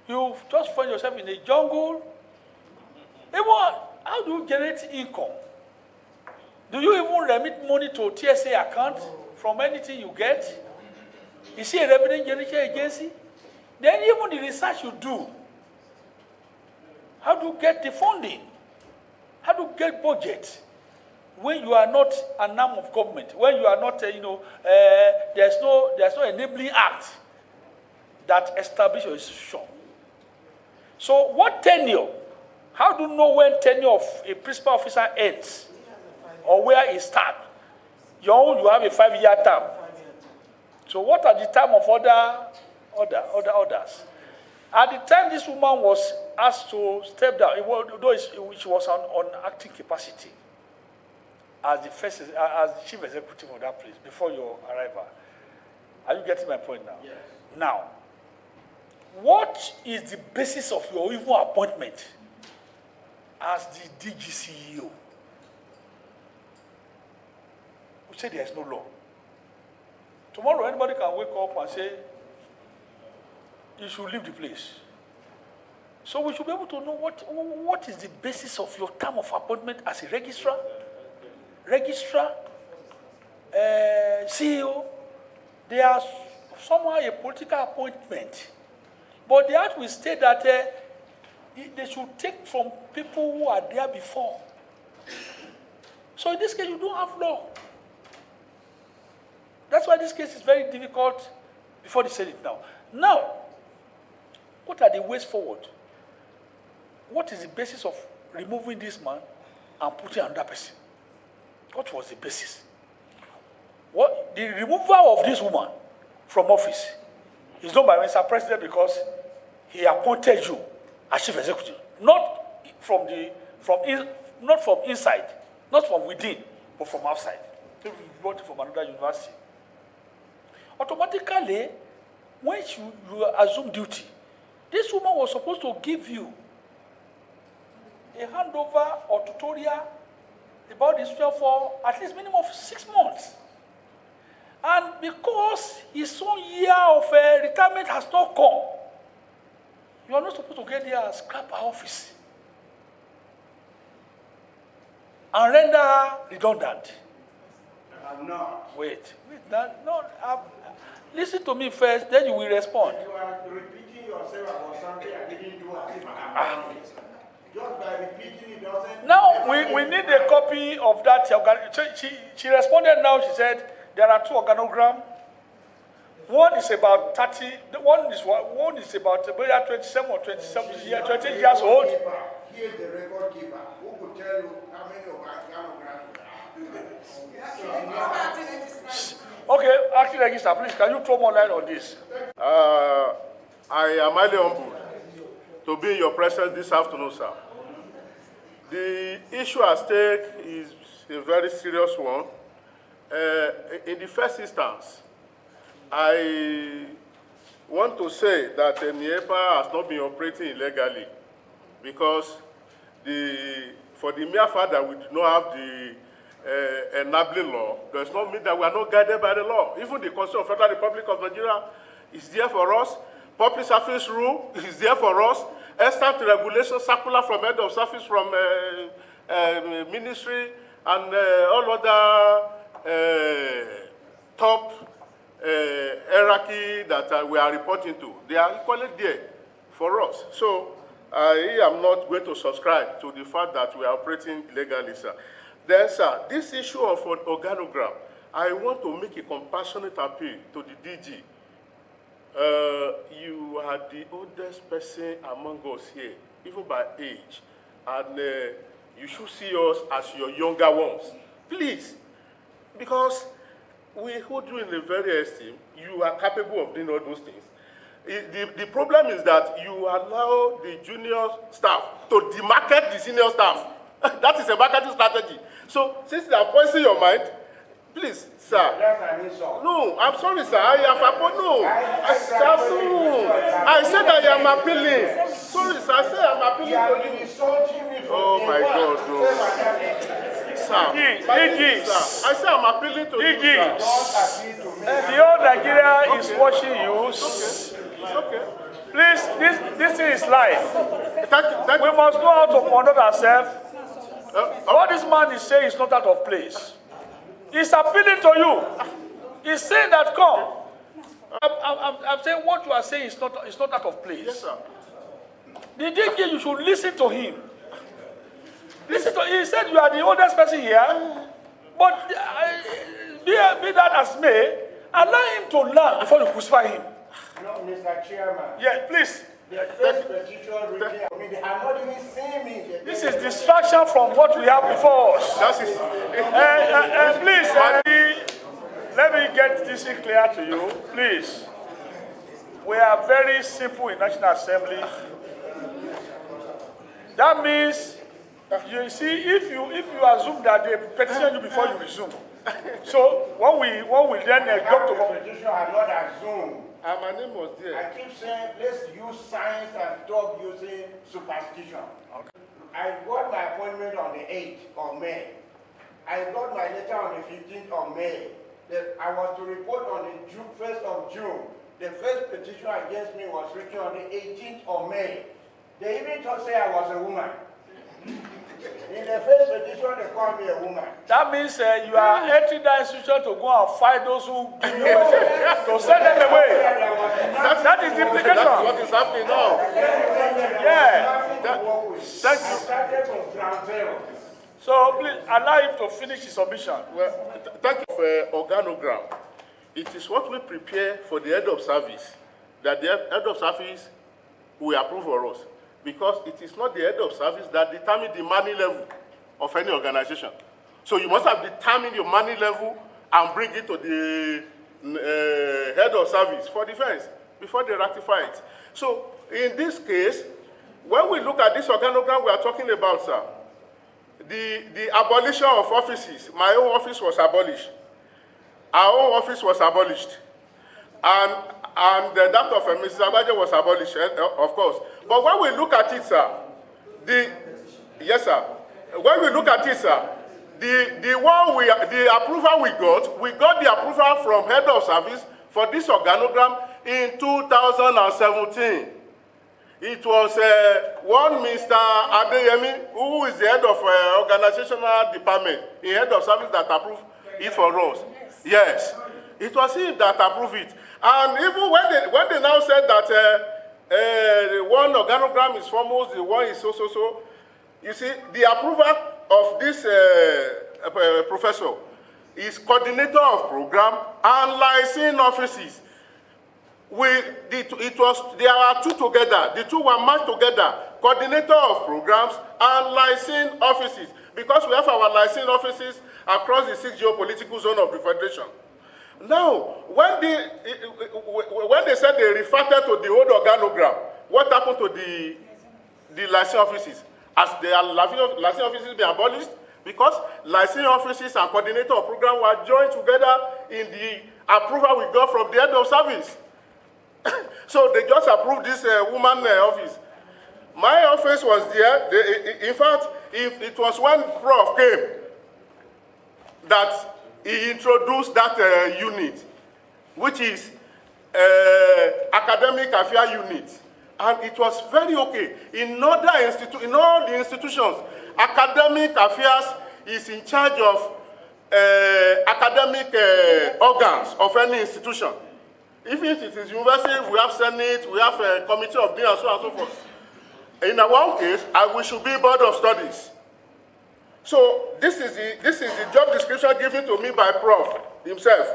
A: You just find yourself in a jungle. How do you generate income? Do you even remit money to a TSA account from anything you get? Is it a revenue generation agency? Then even the research you do, how do you get the funding? How do you get budget? When you are not an arm of government, when you are not, there's no enabling act that establishes your institution. So what tenure? How do you know when tenure of a principal officer ends or where it starts? You have a 5-year term. So what are the term of others? At the time this woman was asked to step down, though she was on acting capacity as the chief executive of that place before your arrival. Are you getting my point now?
B: Yes.
A: Now, what is the basis of your even appointment as the DG CEO? You say there is no law. Tomorrow, anybody can wake up and say, you should leave the place. So we should be able to know what is the basis of your term of appointment as a registrar, CEO. They are somehow a political appointment. But the act will state that they should take from people who are there before. So in this case, you don't have law. That's why this case is very difficult before they said it now. Now, what are the ways forward? What is the basis of removing this man and putting another person? What was the basis? The removal of this woman from office is done by Mr. President because he appointed you as chief executive, not from inside, not from within, but from outside. So you brought it from another university. Automatically, when you assume duty, this woman was supposed to give you a handover or tutorial about this for at least minimum of 6 months. And because his own year of retirement has not come, you are not supposed to get there and scrap her office and render her redundant.
B: I'm not.
A: Wait. Listen to me first, then you will respond.
B: You are repeating yourself about something I didn't do as if I have done it. Just by repeating it doesn't...
A: Now, we need a copy of that. She responded now, she said, there are 2 organograms. One is about 30, one is about 27 or 27 years, 20 years old.
B: He is the record keeper. Who could tell you how many organograms you have?
A: Okay, acting registrar, please, can you throw more light on this?
F: I am highly humbled to be in your presence this afternoon, sir. The issue at stake is a very serious one. In the first instance, I want to say that NIEPA has not been operating illegally because for the mere fact that we do not have the enabling law does not mean that we are not guided by the law. Even the Constitution of the Federal Republic of Nigeria is there for us. Public service rule is there for us. Extant regulation circular from head of service from ministry and all other top hierarchy that we are reporting to. They are equally there for us. So I am not going to subscribe to the fact that we are operating illegally, sir. Then, sir, this issue of an organogram, I want to make a compassionate appeal to the DG. You are the oldest person among us here, even by age, and you should see us as your younger ones. Please, because we hold you in a very esteem, you are capable of doing all those things. The problem is that you allow the junior staff to demarket the senior staff. That is a marketing strategy. So, since they are poisoning your mind, please, sir.
B: That's an insult.
F: No, I'm sorry, sir. I have no. I said I am appealing. Sorry, sir. I said I'm appealing to you. Oh my God, no. Sir, I said I'm appealing to you, sir.
A: The whole Nigeria is watching you.
F: It's okay.
A: Please, this thing is life.
F: Thank
A: We
F: you.
A: must know how to conduct ourselves. What this man is saying is not out of place. He's appealing to you. He's saying that, come. I'm saying what you are saying is not out of place.
F: Yes, sir.
A: The DG, you should listen to him. Listen to him. He said you are the oldest person here. But be that as may, allow him to learn before you crucify him.
B: No, Mr. Chairman.
A: Yeah, please.
B: The first petition written, they have not even seen me.
A: This is distraction from what we have before us.
F: That's it.
A: Please, let me get this clear to you. Please. We are very simple in National Assembly. That means, you see, if you assume that they petition you before you resume. So when we then go to
B: petition, I not assume.
F: And my name was there.
B: I keep saying, let's use science and stop using superstition.
A: Okay.
B: I got my appointment on the 8th of May. I got my letter on the 15th of May. I was to report on the 1st of June. The first petition against me was written on the 18th of May. They even say I was a woman. In the first petition, they called me a woman.
A: That means you are entering that institution to go and fight those who give you message, to send them away. That is the implication.
F: That's what is happening now.
A: Yeah.
F: Thank you.
B: Started from ground zero.
A: So please allow him to finish his submission.
F: Well, thank you for organogram. It is what we prepare for the head of service, that the head of service will approve for us. Because it is not the head of service that determines the money level of any organization. So you must have determined your money level and bring it to the head of service for defense before they ratify it. So in this case, when we look at this organogram we are talking about, sir, the abolition of offices, my own office was abolished. Our own office was abolished. And that of Mrs. Alhaji was abolished, of course. But when we look at it, sir, yes, sir. When we look at it, sir, the approval we got the approval from head of service for this organogram in 2017. It was one Mr. Adeyemi, who is the head of organizational department, the head of service that approved it for us. Yes, it was him that approved it. And even when they now said that one organogram is foremost, the one is so, you see, the approval of this professor is coordinator of program and licensing offices. There are two together. The two were merged together. Coordinator of programs and licensing offices, because we have our licensing offices across the 6 geopolitical zone of the Federation. Now, when they said they referred to the old organogram, what happened to the licensing offices? As their licensing offices been abolished, because licensing offices and coordinator of program were joined together in the approval we got from the head of service. So they just approved this woman office. My office was there. In fact, it was when Prof came that he introduced that unit, which is academic affairs unit. And it was very okay. In all the institutions, academic affairs is in charge of academic organs of any institution. Even if it is university, we have Senate, we have a committee of dean, and so on and so forth. In our own case, we should be board of studies. So this is the job description given to me by Prof himself.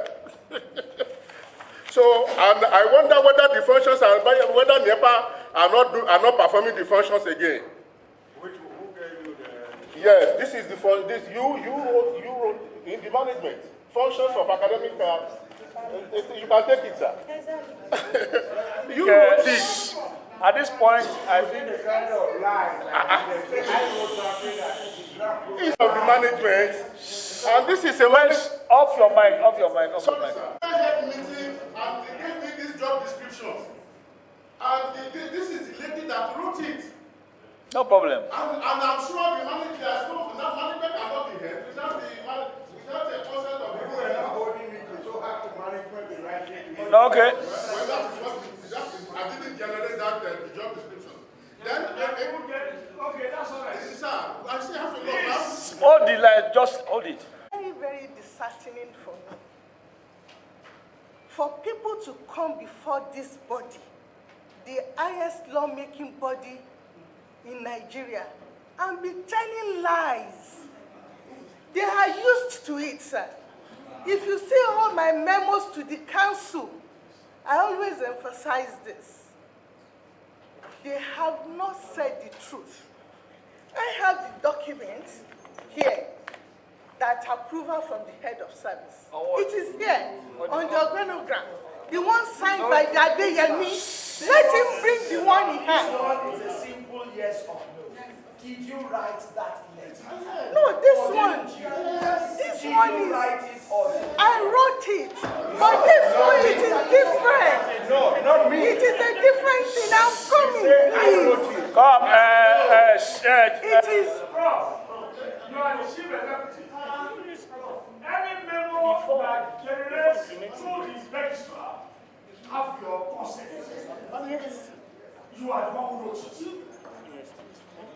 F: So, and I wonder whether the functions whether NIEPA are not performing the functions again.
B: Who gave you the?
F: Yes, this is the you wrote in the management functions of academic. You can take it, sir. You wrote this.
A: At this point, I think
B: The kind of lie I wrote something that is not
F: Of the management, and this is a
A: off your mic, off your mic, off your
F: sorry,
A: mic.
F: sir. I had meeting and they gave me this job description, and this is the lady that wrote it.
A: No problem.
F: And I'm sure the manager has no management cannot be held without the consent of the
B: people are not holding me to so have to management the right thing.
A: No, okay.
F: Well, I didn't generate that the job description. Then
A: Okay, that's all right.
F: sir, I still have to go.
A: Hold the line, just hold it.
C: Very, very disheartening for me. For people to come before this body, the highest lawmaking body in Nigeria, and be telling lies. They are used to it, sir. If you see all my memos to the council, I always emphasize this. They have not said the truth. I have the documents here that approval from the head of service. It is here on the organogram. The one signed by the Adeyemi. Let him bring the one he has.
D: It's a simple yes or no. Did you write that letter?
C: No, this one. This one is. I wrote it, but this one it is different.
B: No, not me.
C: It is a different thing. I'm coming, please.
A: Come,
C: It is.
A: You are the chief executive. Any memo that generates through the registrar have your consent.
C: Yes.
A: You are the one who wrote it.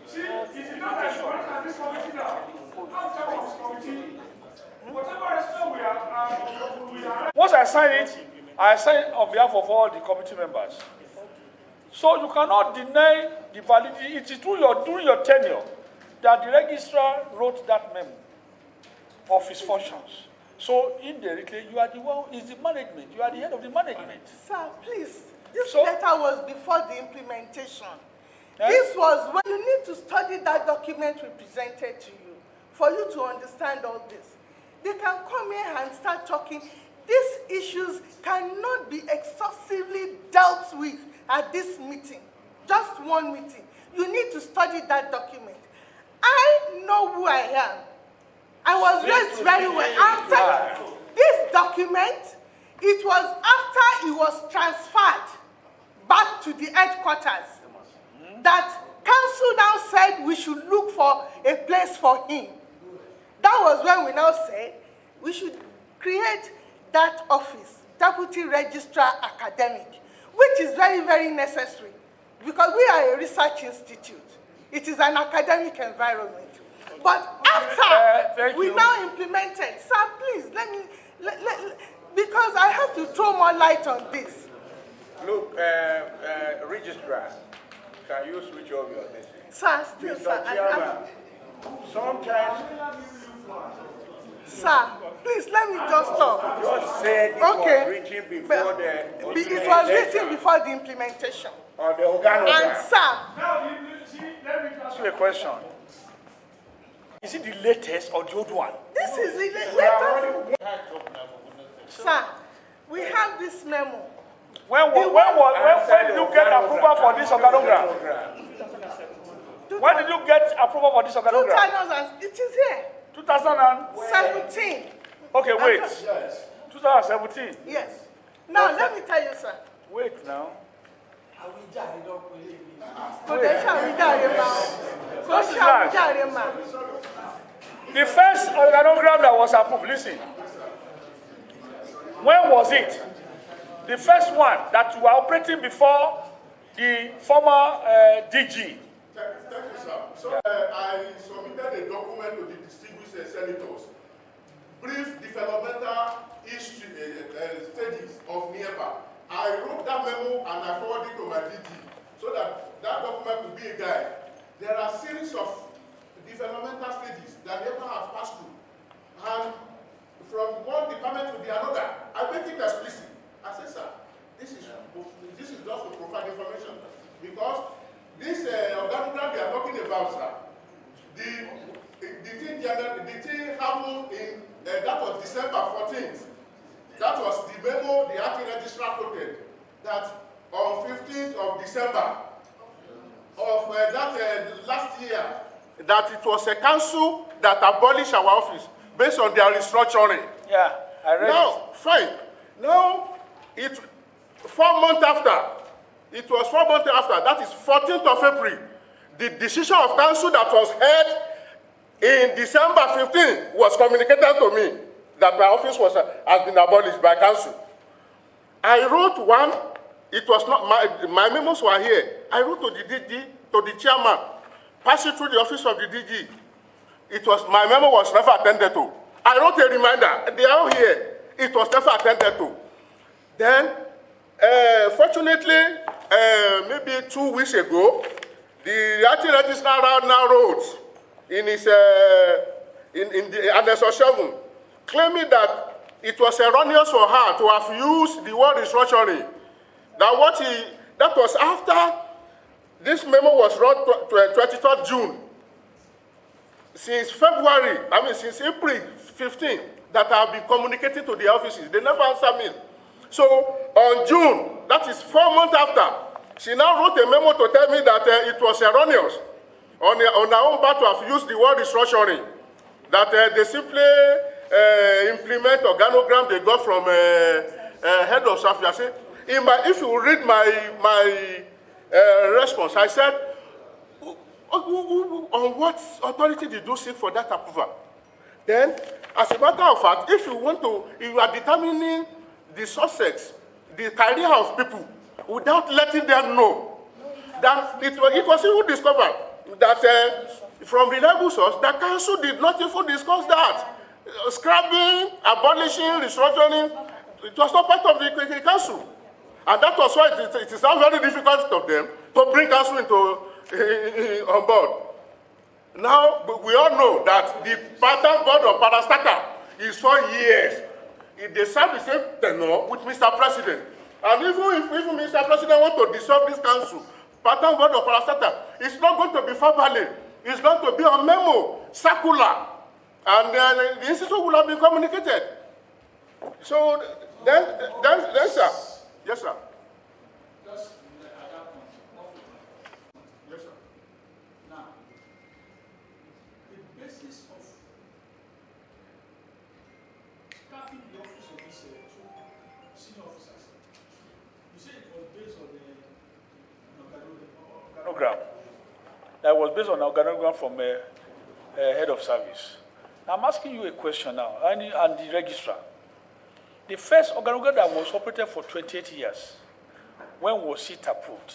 A: See, it is not that you are at this committee now. After this committee, whatever action we are. Once I sign it, I sign it on behalf of all the committee members. So you cannot deny the validity. It is during your tenure that the registrar wrote that memo of his functions. So indirectly, you are the one, is the management. You are the head of the management.
C: Sir, please. This letter was before the implementation.
A: Eh?
C: This was when you need to study that document we presented to you for you to understand all this. They can come here and start talking. These issues cannot be exhaustively dealt with at this meeting. Just one meeting. You need to study that document. I know who I am. I was raised very well. I'm telling you, this document, it was after it was transferred back to the headquarters that council now said we should look for a place for him. That was when we now said we should create that office, Deputy Registrar Academic, which is very, very necessary because we are a research institute. It is an academic environment. But after we now implemented, sir, please, because I have to throw more light on this.
B: Look, registrar, can you switch off your message?
C: Sir, still, sir.
B: Sometimes,
C: sir, please let me just talk.
B: just said it was written before the
C: It was written before the implementation.
B: on the organogram.
C: And sir,
A: Now, let me ask you a question. Is it the latest or the old one?
C: this is the latest. Sir, we have this memo.
A: When did you get approval for this organogram? When did you get approval for this organogram?
C: It is here.
A: 2017. Okay, wait. 2017.
C: Yes. Now, let me tell you, sir.
A: Wait now. The first organogram that was approved, listen. When was it? The first one that you were operating before the former DG.
F: Thank you, sir. So I submitted a document to the distinguished senators. Brief developmental history stages of NIEPA. I wrote that memo and I forwarded it to my DG so that that document would be a guide. There are a series of developmental stages that NIEPA has passed through. And from one department to the another, I make it explicit. I said, sir, this is just to provide information. Because this organogram we are talking about, sir, the thing happened in, that was December 14th. That was the memo the acting registrar quoted, that on 15th of December, of last year that it was a council that abolished our office based on their restructuring.
A: Yeah, I read
F: Now, fine. Now, it was 4 months after, that is 14th of April, the decision of council that was held in December 15 was communicated to me that my office has been abolished by council. I wrote one, it was not, my memos were here. I wrote to the DG, to the chairman, passed it through the office of the DG. My memo was never attended to. I wrote a reminder, they are here. It was never attended to. Then, fortunately, maybe 2 weeks ago, the acting registrar now wrote in his in the Annex 7, claiming that it was erroneous for her to have used the word restructuring. That was after this memo was wrote 23rd June. Since since April 15, that I have been communicating to the offices. They never answer me. So on June, that is 4 months after, she now wrote a memo to tell me that it was erroneous on her own part to have used the word restructuring. That they simply implement organogram they got from head of staff. I said, if you read my response, I said, on what authority did you seek for that approval? Then, as a matter of fact, if you are determining the success, the career of people, without letting them know, that it was even discovered that from reliable source, the council did not even discuss that. Scrapping, abolishing, restructuring, it was not part of the council. And that was why it is now very difficult of them to bring council on board. Now, we all know that the pattern board of Parastata is 4 years. They serve the same tenure with Mr. President. And even if Mr. President wants to dissolve this council, pattern board of Parastata is not going to be verbally. It's going to be a memo, circular. And the institute will have been communicated. So, then sir. Yes, sir.
A: That was based on an organogram from head of service. Now, I'm asking you a question now, and the registrar. The first organogram that was operated for 28 years, when was it approved?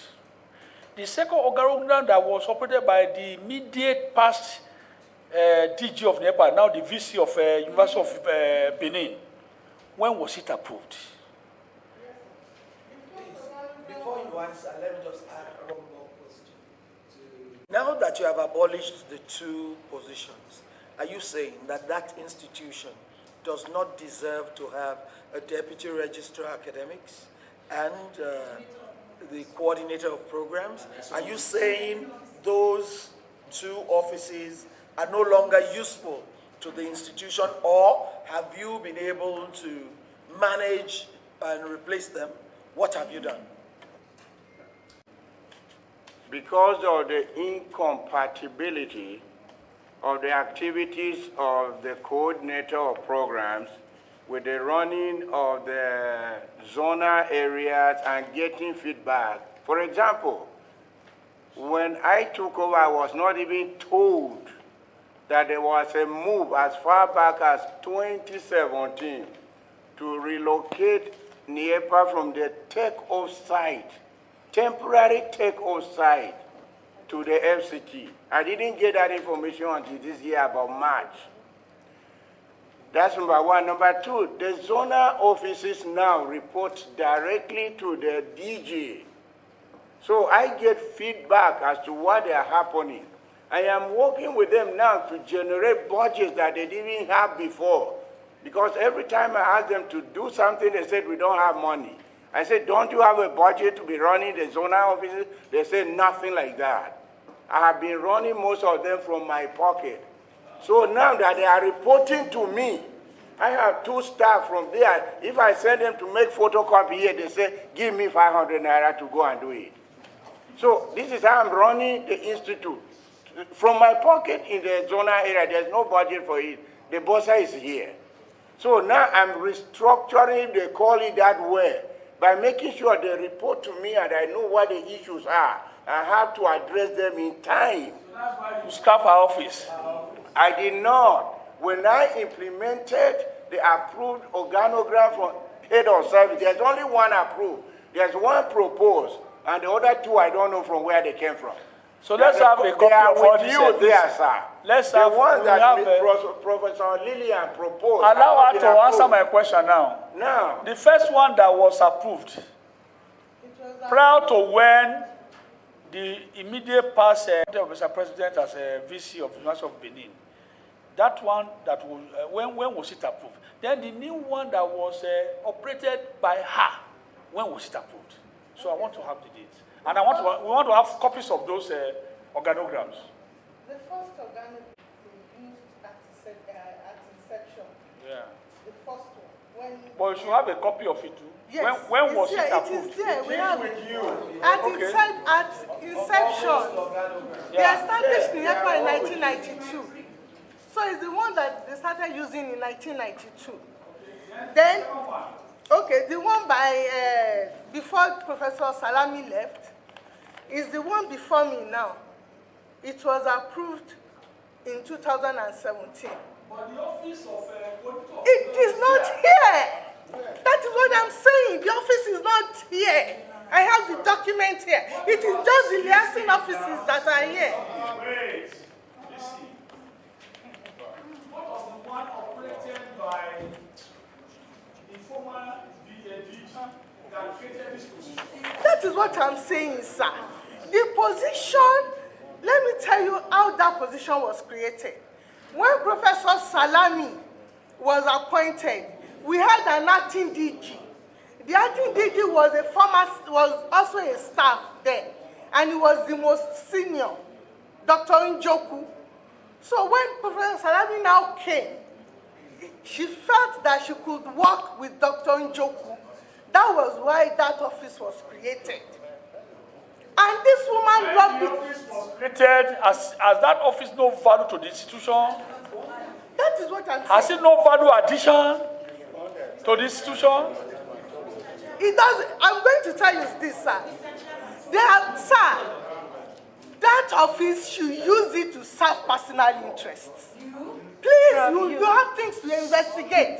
A: The second organogram that was operated by the immediate past DG of NIEPA, now the VC of University of Benin, when was it approved?
D: Before you answer, let me just add one more question. Now that you have abolished the two positions, are you saying that that institution does not deserve to have a deputy registrar academics and the coordinator of programs? Are you saying those two offices are no longer useful to the institution, or have you been able to manage and replace them? What have you done?
B: Because of the incompatibility of the activities of the coordinator of programs with the running of the zonal areas and getting feedback. For example, when I took over, I was not even told that there was a move as far back as 2017 to relocate NIEPA from the take-off site, temporary take-off site, to the FCT. I didn't get that information until this year, about March. That's number one. Number two, the zonal offices now report directly to the DG. So I get feedback as to what they are happening. I am working with them now to generate budgets that they didn't have before. Because every time I ask them to do something, they said, we don't have money. I said, don't you have a budget to be running the zonal offices? They said, nothing like that. I have been running most of them from my pocket. So now that they are reporting to me, I have 2 staff from there. If I send them to make photocopy here, they say, give me 500 naira to go and do it. So this is how I'm running the institute. From my pocket in the zonal area, there's no budget for it. The bossa is here. So now I'm restructuring, they call it that way, by making sure they report to me and I know what the issues are. I have to address them in time.
A: You scrap our office.
B: I did not. When I implemented the approved organogram from head of service, there's only one approved. There's one proposed, and the other two I don't know from where they came from.
A: So let's have a copy of all
B: with
A: this.
B: you there, sir.
A: Let's
B: the
A: have
B: ones that
A: a,
B: Professor Lillian proposed.
A: allow her to answer my question now.
B: Now,
A: The first one that was approved prior to when the immediate past of Mr. President as a VC of the University of Benin, that one that was when was it approved? Then the new one that was operated by her, when was it approved? So I want to have the dates, and we want to have copies of those organograms.
C: The first organogram used at inception.
A: Yeah.
C: The first one.
A: But you should have a copy of it too.
C: Yes,
A: When was
C: here,
A: it approved?
C: It is there. We have
B: with you.
C: At,
A: Okay.
C: at inception. They established NIEPA in 1992. So it's the one that they started using in 1992. Then, okay, the one by, before Professor Salami left, is the one before me now. It was approved in 2017.
A: But the office of
C: It is not here. That is what I'm saying. The office is not here. I have the document here. It is just the liaison offices that are here.
A: Wait, listen. What was the one operated by the former VAD that created this position?
C: That is what I'm saying, sir. The position, let me tell you how that position was created. When Professor Salami was appointed, we had an acting DG. The acting DG was also a staff there, and he was the most senior, Dr. Njoku. So when Professor Salami now came, she felt that she could work with Dr. Njoku. That was why that office was created. And this woman rubbed it.
A: Created as that office no value to the institution?
C: That is what I'm saying.
A: Has it no value addition to the institution?
C: It does. I'm going to tell you this, sir. Sir, that office should use it to serve personal interests. Please, you have things to investigate.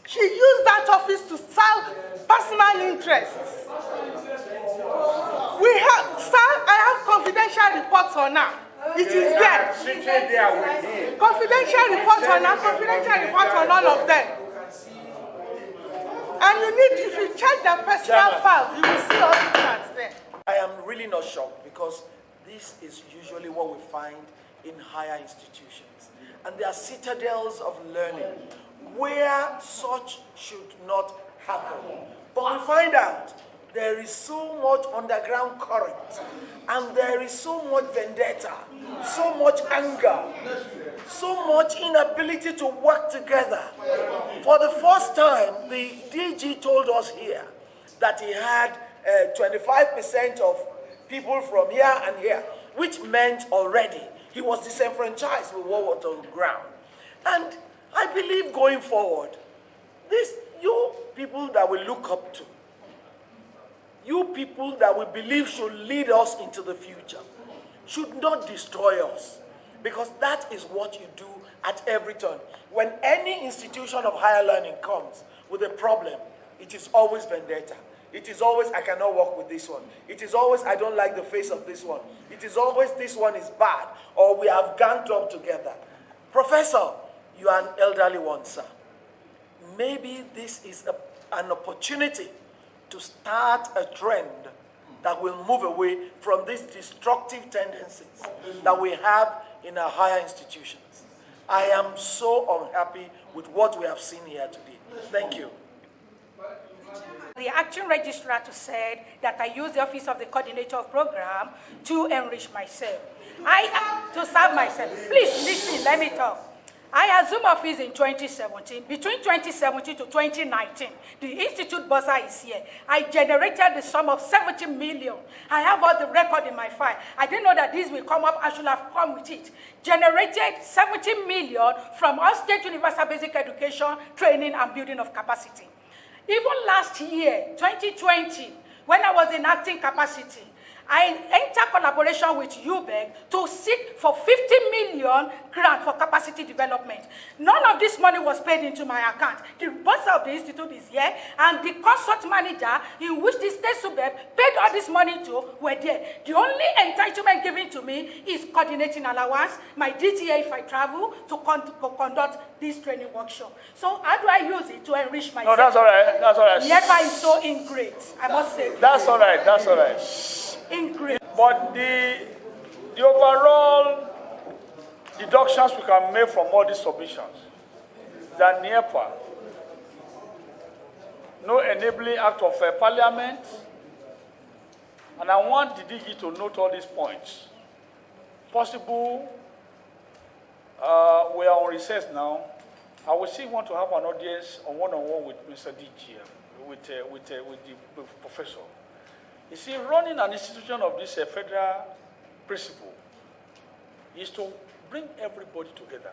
C: She used that office to serve personal interests. We have, sir, I have confidential reports on her. It is there.
B: Sitting there with him.
C: Confidential reports on her, confidential reports on all of them. And you need, if you check their personal file, you will see all the facts there.
D: I am really not shocked because this is usually what we find in higher institutions. And they are citadels of learning where such should not happen. But we find out there is so much underground current and there is so much vendetta, so much anger, so much inability to work together. For the first time, the DG told us here that he had 25% of people from here and here, which meant already he was disenfranchised with what was on the ground. And I believe going forward, you people that we look up to, you people that we believe should lead us into the future, should not destroy us, because that is what you do at every turn. When any institution of higher learning comes with a problem, it is always vendetta. It is always, I cannot work with this one. It is always, I don't like the face of this one. It is always, this one is bad, or we have ganged up together. Professor, you are an elderly one, sir. Maybe this is an opportunity to start a trend that will move away from these destructive tendencies that we have in our higher institutions. I am so unhappy with what we have seen here today. Thank you.
E: The acting registrar said that I use the office of the coordinator of program to enrich myself. To serve myself. Please listen, let me talk. I assumed office in 2017. Between 2017 to 2019, the institute bursar is here. I generated the sum of 70 million. I have all the record in my file. I didn't know that this will come up. I should have come with it. Generated 70 million from all state universal basic education, training, and building of capacity. Even last year, 2020, when I was in acting capacity, I entered collaboration with UBEG to seek for 50 million grant for capacity development. None of this money was paid into my account. The boss of the institute is here, and the consult manager in which the state SUBEB paid all this money to were there. The only entitlement given to me is coordinating allowance, my DTA if I travel to conduct this training workshop. So how do I use it to enrich myself?
A: No, that's all right. That's all right.
E: NIEPA is so ingrate, I must say.
A: That's all right. That's all right. But the overall deductions we can make from all these submissions, that NIEPA, no enabling act of parliament, and I want the DG to note all these points. Possible, we are on recess now. I will still want to have an audience on one-on-one with Mr. DG, with the professor. You see, running an institution of this federal principle is to bring everybody together.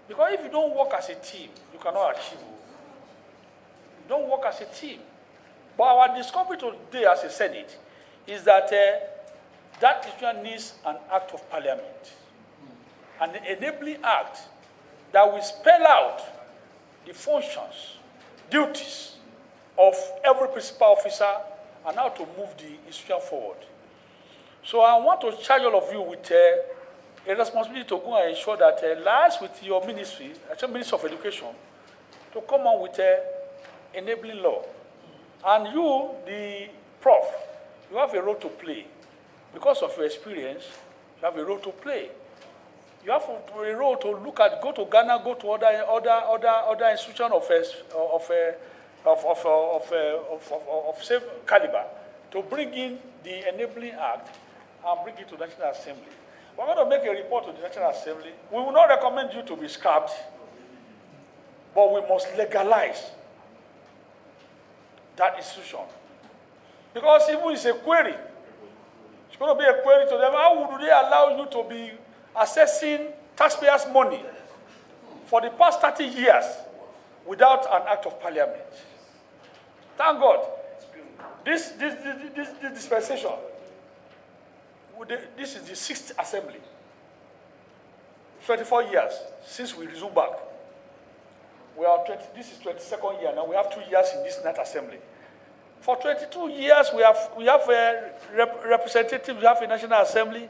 A: Because if you don't work as a team, you cannot achieve. You don't work as a team. But our discovery today as a Senate is that that institution needs an act of parliament, an enabling act that will spell out the functions, duties of every principal officer and how to move the institution forward. So I want to charge all of you with a responsibility to go and ensure that lies with your ministry, actually Ministry of Education, to come on with enabling law. And you, the prof, you have a role to play. Because of your experience, you have a role to play. You have a role to look at, go to Ghana, go to other institutions of same caliber to bring in the enabling act and bring it to the National Assembly. We're going to make a report to the National Assembly. We will not recommend you to be scrapped, but we must legalize that institution. Because even it's a query, it's going to be a query to them. How would they allow you to be assessing taxpayers' money for the past 30 years without an act of parliament? Thank God. This dispensation, this is the 6th assembly. 24 years since we resumed back. This is 22nd year now. We have 2 years in this ninth assembly. For 22 years, we have a representative, we have a National Assembly.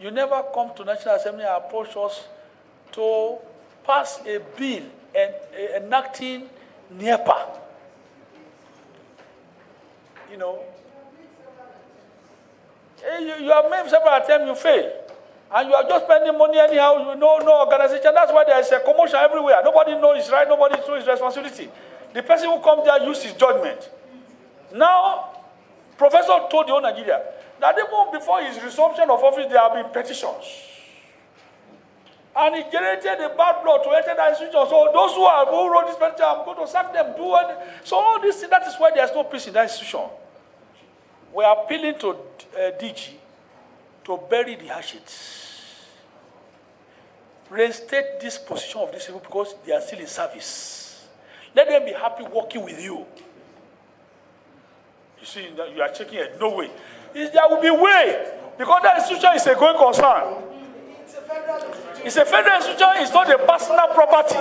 A: You never come to National Assembly and approach us to pass a bill enacting NIEPA. You know, you have made several attempts, you fail. And you are just spending money anyhow, no organization. That's why there is a commotion everywhere. Nobody knows his right, nobody knows his responsibility. The person who comes there uses his judgment. Now, Professor told the whole Nigeria that even before his resumption of office, there have been petitions. And he generated a bad blood to enter the institution. So those who wrote this petition, I'm going to sack them. So all this, that is why there's no peace in that institution. We are appealing to DG to bury the hatchets. Reinstate this position of these people because they are still in service. Let them be happy working with you. You see, you are checking it. No way. There will be way. Because that institution is a going concern. It's a federal institution. It's not a personal property.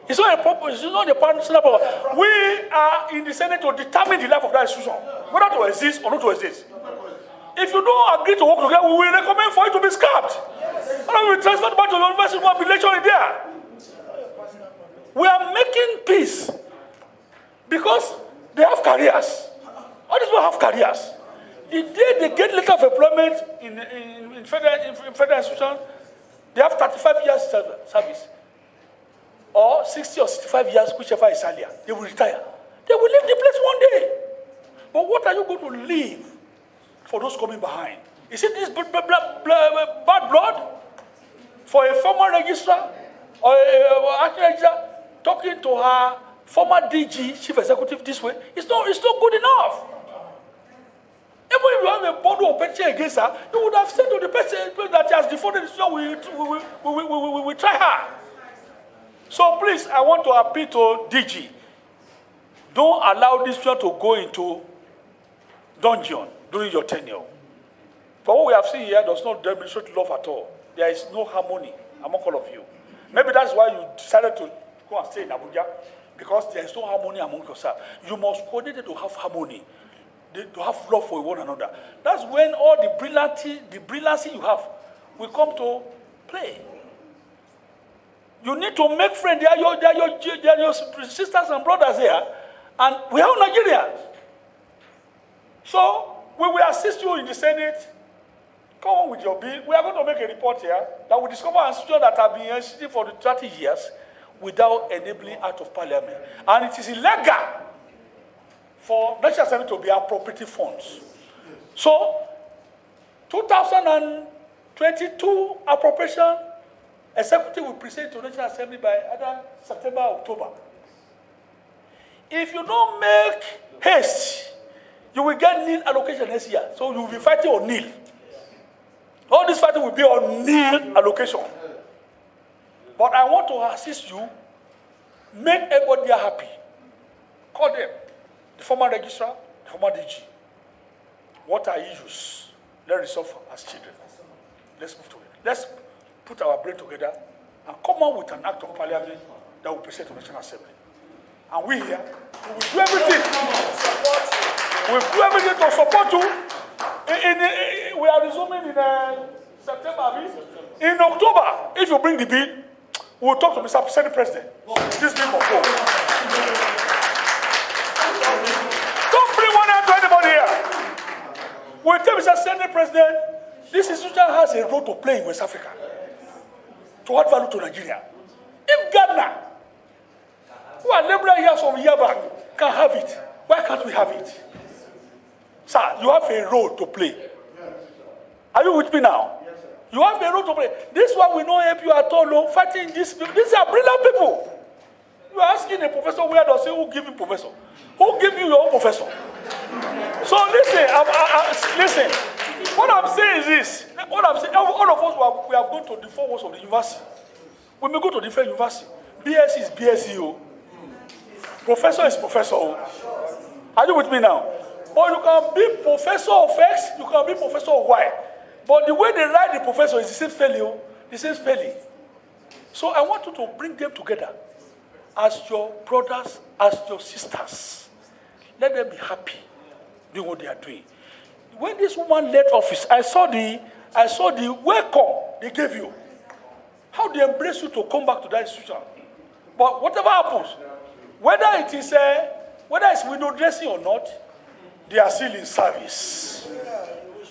A: It's not a personal property. We are in the Senate to determine the life of that institution, whether to exist or not to exist. If you don't agree to work together, we will recommend for you to be scrapped. And we will transfer back to the university who will be lecturing there. We are making peace because they have careers. All these people have careers. The day they get letter of employment in federal institutions, they have 35 years service. Or 60 or 65 years, whichever is earlier. They will retire. They will leave the place one day. But what are you going to leave for those coming behind? Is it this bad blood? for a former registrar or a acting registrar talking to her former DG, chief executive, this way, it's not good enough. Even if you have a bundle of petition against her, you would have said to the person that has defaulted the decision, we try her. So please, I want to appeal to DG. Don't allow this one to go into dungeon during your tenure. For what we have seen here does not demonstrate love at all. There is no harmony among all of you. Maybe that's why you decided to go and stay in Abuja, because there is no harmony among yourself. You must coordinate to have harmony, to have love for one another. That's when all the brilliancy you have will come to play. You need to make friends. They are your sisters and brothers here, and we are Nigerians. So we will assist you in the Senate. Come on with your bill. We are going to make a report here that will discover institutions that have been existing for 30 years without enabling Act of Parliament. And it is illegal for National Assembly to be appropriating funds. So, 2022 appropriation, executive will present to National Assembly by either September or October. If you don't make haste, you will get nil allocation next year. So you will be fighting on nil. All this fighting will be on nil allocation. But I want to assist you, make everybody happy. Call them, the former registrar, the former DG. What are issues? Let's resolve as children. Let's move to it. Let's put our brain together and come out with an act of parliament that will present to the National Assembly. And we here, we will do everything. We will do everything to support you. We are resuming in September. In October, if you bring the bill, we will talk to Mr. Senate President. This bill must go. Don't bring one hand to anybody here. We will tell Mr. Senate President, this institution has a role to play in West Africa to add value to Nigeria. If Ghana, who are laboring here from a year back, can have it, why can't we have it? Sir, you have a role to play. Are you with me now? Yes, sir. You have a role to play. This one will not help you at all. No, fighting these people. These are brilliant people. You are asking a professor where does he who give him professor? Who give you your own professor? So listen, listen. What I'm saying is this. What I'm saying, all of us we have gone to the 4 walls of the university. We may go to different university. BSc is BSc. Professor is professor. Are you with me now? Or you can be professor of X, you can be professor of Y. But the way they write the professor is the same spelling. The same spelling. So I want you to bring them together as your brothers, as your sisters. Let them be happy doing what they are doing. When this woman left office, I saw the welcome they gave you. How they embrace you to come back to that institution. But whatever happens, whether it's window dressing or not, they are still in service.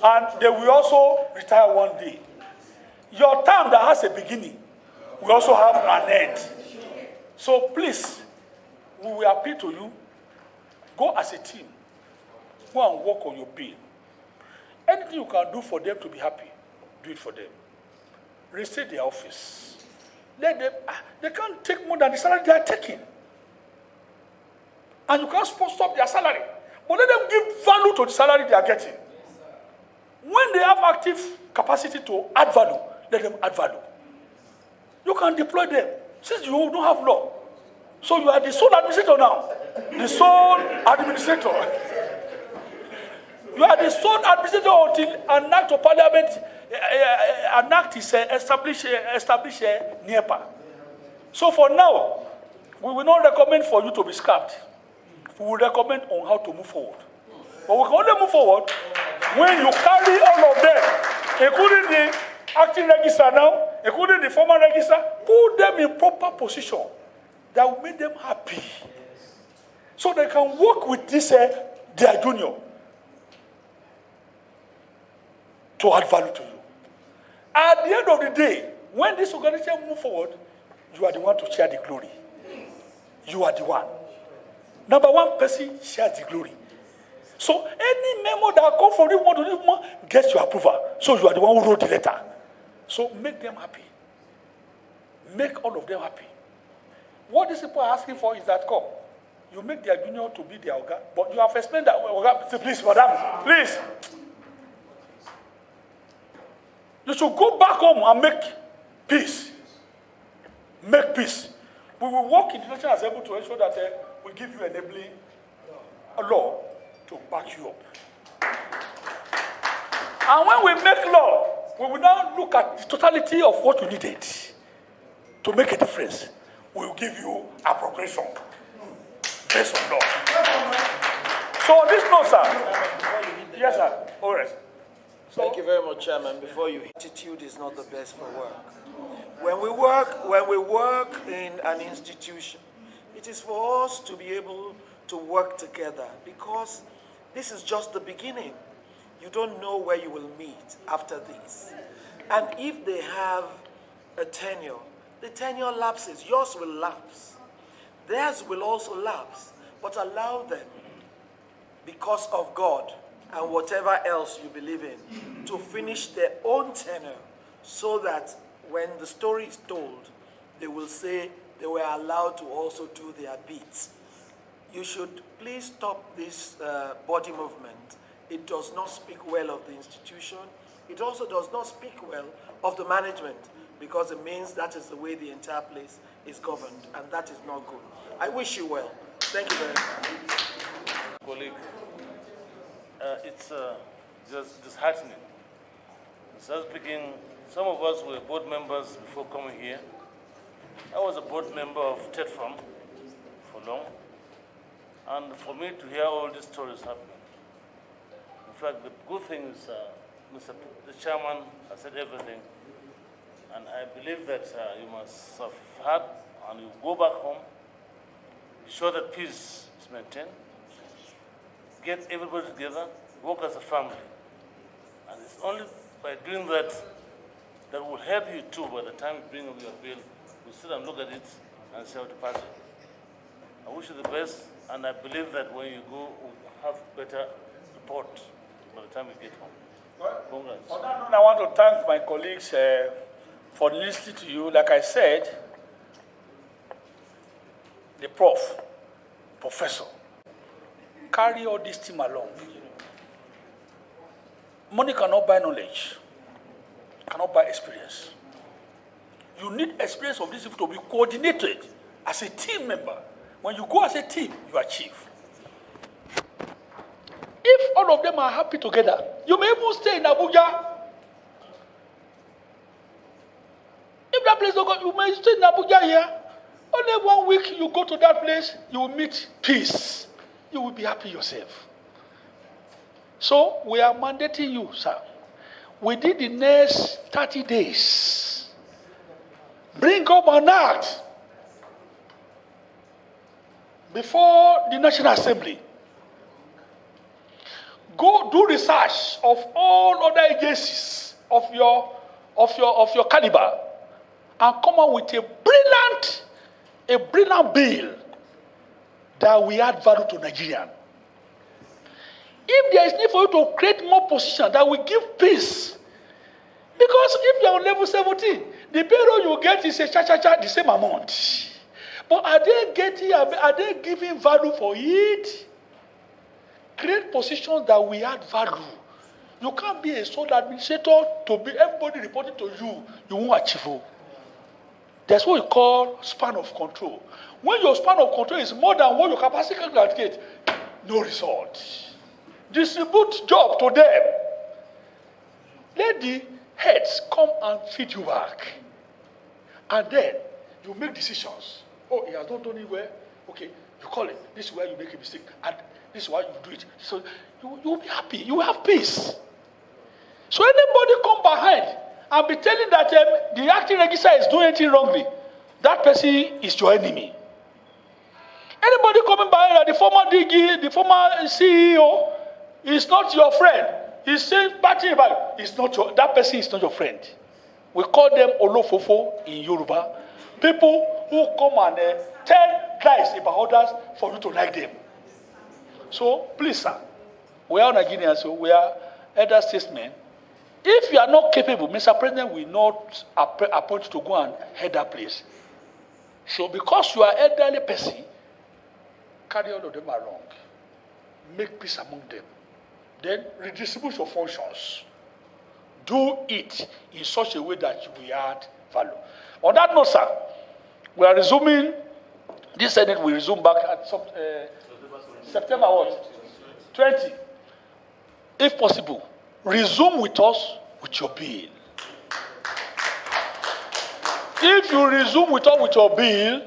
A: And they will also retire one day. Your time that has a beginning will also have an end. So please, we will appeal to you. Go as a team. Go and work on your bill. Anything you can do for them to be happy, do it for them. Restate their office. Let them. They can't take more than the salary they are taking. And you can't stop their salary. But let them give value to the salary they are getting. When they have active capacity to add value, let them add value. You can deploy them. Since you don't have law. So you are the sole administrator now. The sole administrator. You are the sole administrator until an act of parliament, an act is established NIEPA. So for now, we will not recommend for you to be scrapped. We will recommend on how to move forward. But we can only move forward when you carry all of them, including the acting registrar now, including the former registrar, put them in proper position that will make them happy. So they can work with this, their junior, to add value to you. At the end of the day, when this organization move forward, you are the one to share the glory. You are the one. Number one person shares the glory. So any memo that comes from this one to this one gets your approval. So you are the one who wrote the letter. So make them happy. make all of them happy. What these people are asking for is that, come, you make their junior to be their Oga, but you have explained that, Oga, say, please, madam, please. You should go back home and make peace. Make peace. We will work in the National Assembly to ensure that we give you enabling law to back you up. And when we make law, we will now look at the totality of what you needed to make a difference. We will give you appropriation based on law. So on this note, sir. Yes, sir. All right.
D: Thank you very much, Chairman. Before you, attitude is not the best for work. When we work in an institution, it is for us to be able to work together, because this is just the beginning. You don't know where you will meet after this. And if they have a tenure, the tenure lapses. Yours will lapse. Theirs will also lapse. But allow them, because of God and whatever else you believe in, to finish their own tenure, so that when the story is told, they will say they were allowed to also do their bits. You should please stop this body movement. It does not speak well of the institution. It also does not speak well of the management, because it means that is the way the entire place is governed, and that is not good. I wish you well. Thank you very much.
G: Colleague, it's just disheartening. So speaking, some of us were board members before coming here. I was a board member of TED Farm for long, and for me to hear all these stories happening. In fact, the good thing is the chairman has said everything, and I believe that you must have had, and you go back home, be sure that peace is maintained, get everybody together, work as a family. And it's only by doing that that will help you too. By the time you bring up your bill, we'll sit and look at it and see how to pass it. I wish you the best, and I believe that when you go, we'll have better report by the time you get home. Congrats.
A: On that note, I want to thank my colleagues for listening to you. Like I said, the professor, carry all this team along. Money cannot buy knowledge, cannot buy experience. You need experience of these people to be coordinated as a team member. When you go as a team, you achieve. If all of them are happy together, you may even stay in Abuja. If that place don't go, you may stay in Abuja here. Only 1 week you go to that place, you will meet peace. You will be happy yourself. So we are mandating you, sir, within the next 30 days, bring up an act before the National Assembly. Go do research of all other agencies of your caliber, and come up with a brilliant bill that will add value to Nigerian. If there is need for you to create more positions that will give peace, because if you are on level 17, the payroll you get is the same amount. But are they giving value for it? Create positions that will add value. You can't be a sole administrator to be everybody reporting to you. You won't achieve. That's what we call span of control. When your span of control is more than what your capacity can get, no result. Distribute job to them. Let the heads come and feed you back. And then you make decisions. Oh, he has not done it well. Okay, you call it. This is where you make a mistake. And this is why you do it. So you will be happy. You will have peace. So anybody come behind and be telling that the acting register is doing anything wrongly, that person is your enemy. Anybody coming behind that the former DG, the former CEO is not your friend, he's saying bad thing about you, that person is not your friend. We call them Olofofo in Yoruba. People who come and tell lies about others for you to like them. So, please, sir, we are Nigerians, so we are elder statesmen. If you are not capable, Mr. President will not appoint you to go and head that place. So because you are an elderly person, carry all of them along. Make peace among them. Then redistribute your functions. Do it in such a way that you will add value. On that note, sir, we are resuming. This Senate will resume back at September what? 20. If possible, resume with us with your bill. If you resume with us with your bill,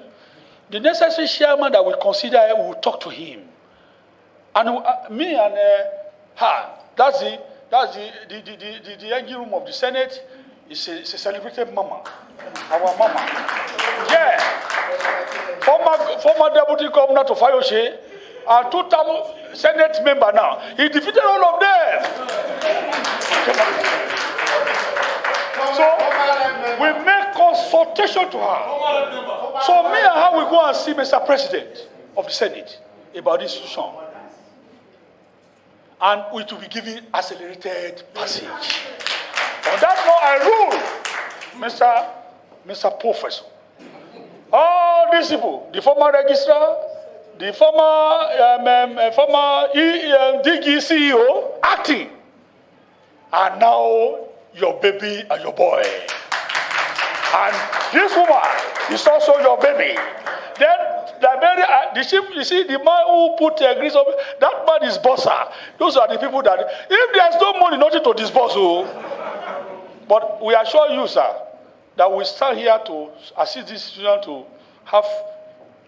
A: the necessary chairman that we consider will talk to him. And me and her, that's the engine room of the Senate. It's a celebrated mama, our mama. Yeah. Former deputy governor to Fayoshe, our two-term Senate member now. He defeated all of them. So we make consultation to her. So me and her will go and see Mr. President of the Senate about this issue. And we will be given accelerated passage. On that note, I rule, Mr. Professor. All these people, the former registrar, the former DG CEO, acting, are now your baby and your boy. And this woman is also your baby. Then the chief, you see, the man who put grease on, that man is bosser. Those are the people that, if there's no money, nothing to disburse. But we assure you, sir, that we stand here to assist this institution to have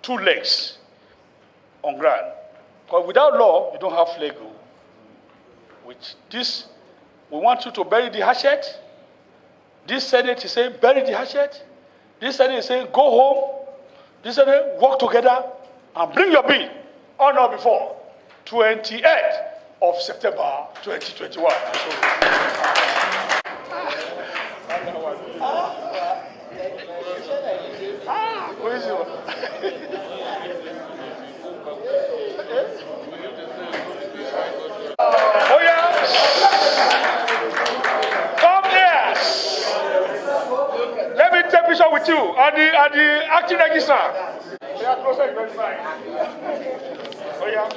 A: two legs on ground. Because without law, you don't have legal. With this, we want you to bury the hatchet. This Senate is saying, bury the hatchet. This Senate is saying, go home. This Senate, work together and bring your bill on or before 28th of September 2021. Oh yeah. Come here. Let me take a picture with you and the acting registrar. Yeah, closer, oh yeah.